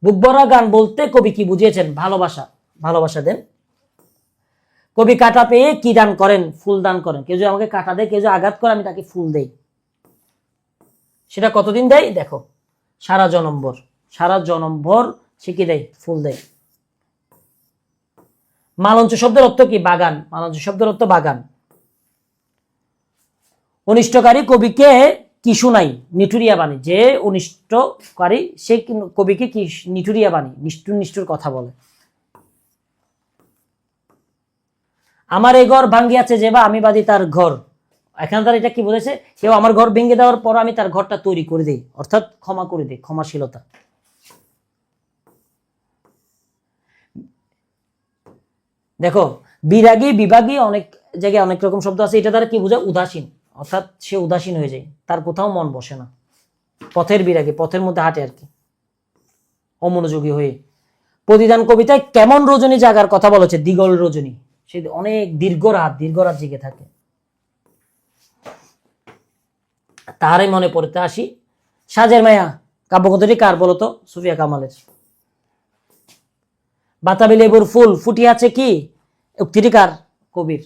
বুক ভরা গান বলতে কবি কি বুঝিয়েছেন? ভালোবাসা, ভালোবাসা দেন। কবি কাটা পেয়ে কি দান করেন? ফুল দান করেন। কেউ যদি আমাকে কাটা দেয়, কেউ যদি আঘাত করে, আমি তাকে ফুল দেই। সেটা কতদিন দেয়? দেখো, সারা জনমভর, সারা জনমভর সে কি দেয়? ফুল দেয়। মালঞ্চ শব্দের অর্থ কি? বাগান। মালঞ্চ শব্দের অর্থ বাগান। অনিষ্টকারী কবিকে কি শুনাই? নিঠুরিয়া বাণী। যে অনিষ্টকারী সে কবিকে কি নিঠুরিয়া বাণী, নিষ্ঠুর নিষ্ঠুর কথা বলে। আমার এই ঘর ভাঙ্গিয়াছে যে বা আমি বাদী তার ঘর। এখানে তার এটা কি বলেছে? কেউ আমার ঘর ভেঙে দেওয়ার পর আমি তার ঘরটা তৈরি করে দিই, অর্থাৎ ক্ষমা করে দিই, ক্ষমাশীলতা। দেখো বিরাগী বিভাগী অনেক জায়গায় অনেক রকম শব্দ আছে, এটা দ্বারা কি বোঝায়? উদাসীন, অর্থাৎ সে উদাসীন হয়ে যায়, তার কোথাও মন বসে না। পথের বিরাগী, পথের মধ্যে হাঁটে আর কি, অমনোযোগী হয়ে। প্রতিদান কবিতায় কেমন রজনী জাগার কথা বলেছে? দিগল রজনী, সে অনেক দীর্ঘ রাত জেগে থাকে। তাহারই মনে পড়তে আসি। সাজের মায়া কাব্যগ্রন্থটি কার বলতো? সুফিয়া কামালের। বাতাবি লেবুর ফুল ফুটিয়াছে কি? উক্তিটি কার? কবির।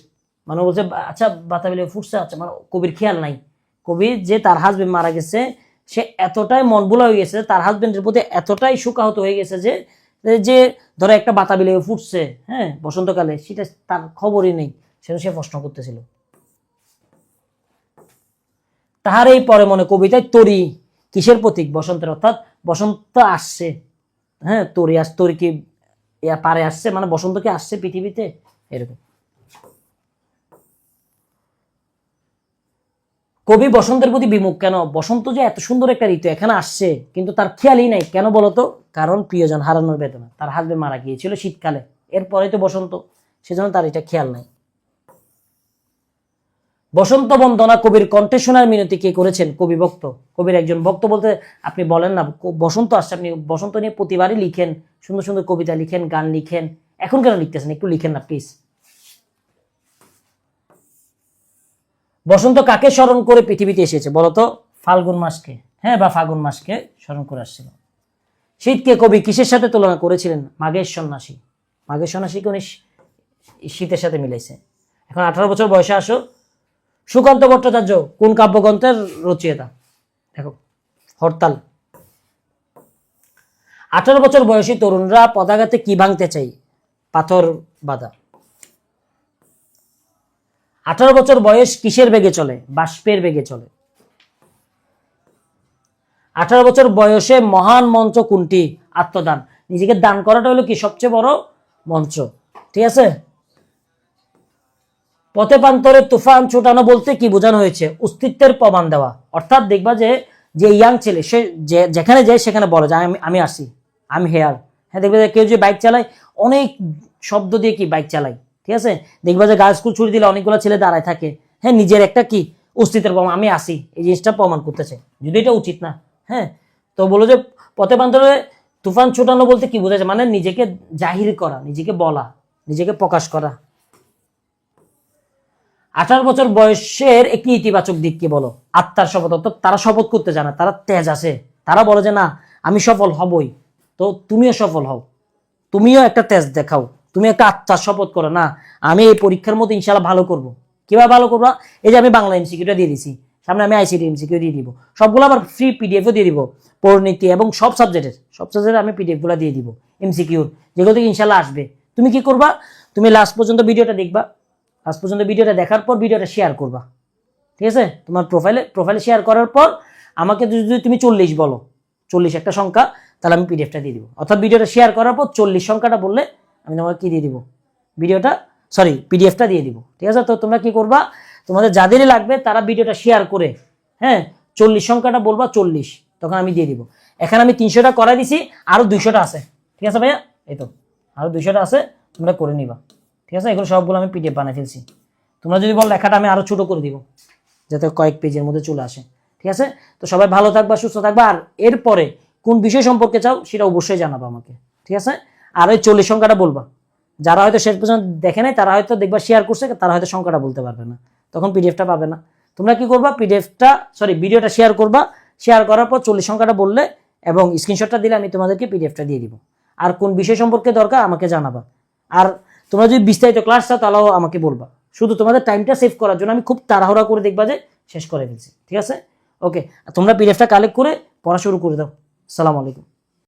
মানে বলছে আচ্ছা বাতাবি লেবু ফুটছে, আচ্ছা মানে কবির খেয়াল নাই। কবির যে তার হাজবেন্ড মারা গেছে, সে এতটাই মন ভোলা হয়ে গেছে, তার হাজবেন্ডের প্রতি এতটাই শোকাহত হয়ে গেছে যে যে ধরো একটা বাতাবি লেবু ফুটছে হ্যাঁ বসন্তকালে, সেটা তার খবরই নেই, সেটা সে প্রশ্ন করতেছিল। তাহার এই পরে মনে কবিতায় তরি কিসের প্রতীক? বসন্তের, অর্থাৎ বসন্ত আসছে। হ্যাঁ তরি কি পারে আসছে, মানে বসন্ত কি আসছে পৃথিবীতে, এরকম। কবি বসন্তের প্রতি বিমুখ কেন? বসন্ত যে এত সুন্দর একটা ঋতু এখানে আসছে, কিন্তু তার খেয়ালই নাই। কেন বলতো? কারণ প্রিয়জন হারানোর বেদনা, তার হাজবেন্ড মারা গিয়েছিল শীতকালে, এরপরে তো বসন্ত, সেজন্য তার এটা খেয়াল নাই। বসন্ত বন্দনা কবির কণ্ঠে শোনার মিনতি কে করেছেন? কবি ভক্ত। কবির একজন ভক্ত বলতে আপনি বলেন না বসন্ত আসছে, আপনি বসন্ত নিয়ে প্রতিবারই লিখেন, সুন্দর সুন্দর কবিতা লিখেন, গান লিখেন, এখন কেন লিখতেছেন? একটু লিখেন না প্লিজ। বসন্ত কাকে স্মরণ করে পৃথিবীতে এসেছে বলতো? ফাল্গুন মাসকে, হ্যাঁ বা ফাগুন মাসকে স্মরণ করে আসছিল। শীতকে কবি কিসের সাথে তুলনা করেছিলেন? মাঘের সন্ন্যাসী। মাঘের সন্ন্যাসীকে উনি শীতের সাথে মিলাইছে। এখন 18 বছর বয়সে আসো। সুকান্ত ভট্টাচার্য কোন কাব্যগ্রন্থের রচয়িতা? দেখো হরতাল। 18 বছর বয়সী তরুণরা পদাঘাতে কি ভাঙতে চাই? পাথর বাঁধা। 18 বছর বয়স কিসের বেগে চলে? বাষ্পের বেগে চলে। 18 বছর বয়সে মহান মঞ্চ কোনটি? আত্মদান। নিজেকে দান করাটা হলো কি সবচেয়ে বড় মঞ্চ, ঠিক আছে। পথে প্রান্তরে তুফান ছুটানো বলতে কি বোঝানো হয়েছে? অস্তিত্বের প্রমাণ দেওয়া। অর্থাৎ দেখবা যে যে ইয়াং ছেলে সে যেখানে যায় সেখানে বলে যে আমি আসি, আমি হেয়ার। হ্যাঁ দেখবে যে কেউ যে বাইক চালায় অনেক শব্দ দিয়ে কি বাইক চালায়, ঠিক আছে। দেখবা যে গার্লস স্কুল ছুটি দিলে অনেকগুলো ছেলে দাঁড়ায় থাকে, হ্যাঁ নিজের একটা কি অস্তিত্বের প্রমাণ, আমি আসি, এই জিনিসটা প্রমাণ করতেছে, যদি এটা উচিত না। হ্যাঁ তো বলো যে পথে প্রান্তরে তুফান ছুটানো বলতে কি বোঝাচ্ছে? মানে নিজেকে জাহির করা, নিজেকে বলা, নিজেকে প্রকাশ করা। 18 বছর বয়সের একটি ইতিবাচক দিক কি বলো? আত্মার শপথ, অর্থাৎ তারা শপথ করতে জানে, তারা তেজ আছে, তারা বলে যে না আমি সফল হবই। তো তুমিও সফল হও, তুমিও একটা তেজ দেখাও, তুমি একটা আত্মার শপথ করো না আমি এই পরীক্ষার মধ্যে ইনশাআল্লাহ ভালো করব। কিভাবে ভালো করবা? এই যে আমি বাংলা এমসিকিউটা দিয়ে দিছি, সামনে আমি আইসিটি এমসিকিউ দিয়ে দিব, সবগুলো আবার ফ্রি পিডিএফও দিয়ে দিব, পরিণতি এবং সব সাবজেক্টের আমি পিডিএফ গুলা দিয়ে দিব এমসিকিউর, যেগুলো থেকে ইনশাআল্লাহ আসবে। তুমি কি করবা? তুমি লাস্ট পর্যন্ত ভিডিওটা দেখবা, লাস্ট পর্যন্ত ভিডিওটা দেখার পর ভিডিওটা শেয়ার করবা, ঠিক আছে। তোমার প্রোফাইলে শেয়ার করার পর আমাকে যদি তুমি 40 বলো, 40 একটা সংখ্যা, তাহলে আমি পিডিএফটা দিয়ে দিব। অর্থাৎ ভিডিওটা শেয়ার করার পর 40 সংখ্যাটা বললে আমি তোমাকে কি দিয়ে দিব? পিডিএফটা দিয়ে দিব, ঠিক আছে। তো তোমরা কি করবা? তোমাদের যাদেরই লাগবে তারা ভিডিওটা শেয়ার করে হ্যাঁ 40 সংখ্যাটা বলবা, 40, তখন আমি দিয়ে দিব। এখানে আমি 300টা করাই দিছি, আরো 200টা আছে, ঠিক আছে ভাইয়া, এই তো আরো 200টা আছে, তোমরা করে নিবা, ঠিক আছে। এগুলো সবগুলো আমি পিডিএফ বানিয়ে ফেলছি। তোমরা যদি বল লেখাটা আমি আরো ছোট করে দিব, যাতে কয়েক পেজের মধ্যে চলে আসে, ঠিক আছে। তো সবাই ভালো থাকবা, সুস্থ থাকবা। আর এরপরে কোন বিষয় সম্পর্কে চাও সেটা অবশ্যই জানাবা আমাকে, ঠিক আছে। আর ওই 40 সংখ্যাটা বলবা, যারা হয়তো শেষ পর্যন্ত দেখে নাই তারা হয়তো দেখবা শেয়ার করছে, তারা হয়তো সংখ্যাটা বলতে পারবে না, তখন পিডিএফটা পাবে না। তোমরা কি করবা? ভিডিওটা শেয়ার করবা, শেয়ার করার পর 40 সংখ্যাটা বললে এবং স্ক্রিনশটটা দিলে আমি তোমাদেরকে পিডিএফটা দিয়ে দিব। আর কোন বিষয় সম্পর্কে দরকার আমাকে জানাবা। আর তোমরা যদি বিস্তারিত ক্লাস চাও তাহলেও আমাকে বলবা। শুধু তোমাদের টাইমটা সেভ করার জন্য আমি খুব তাড়াহুড়া করে দেখবা যে শেষ করে ফেলছি, ঠিক আছে। ওকে, তোমরা পিডিএফটা কালেক্ট করে পড়া শুরু করে দাও। আসসালামু আলাইকুম।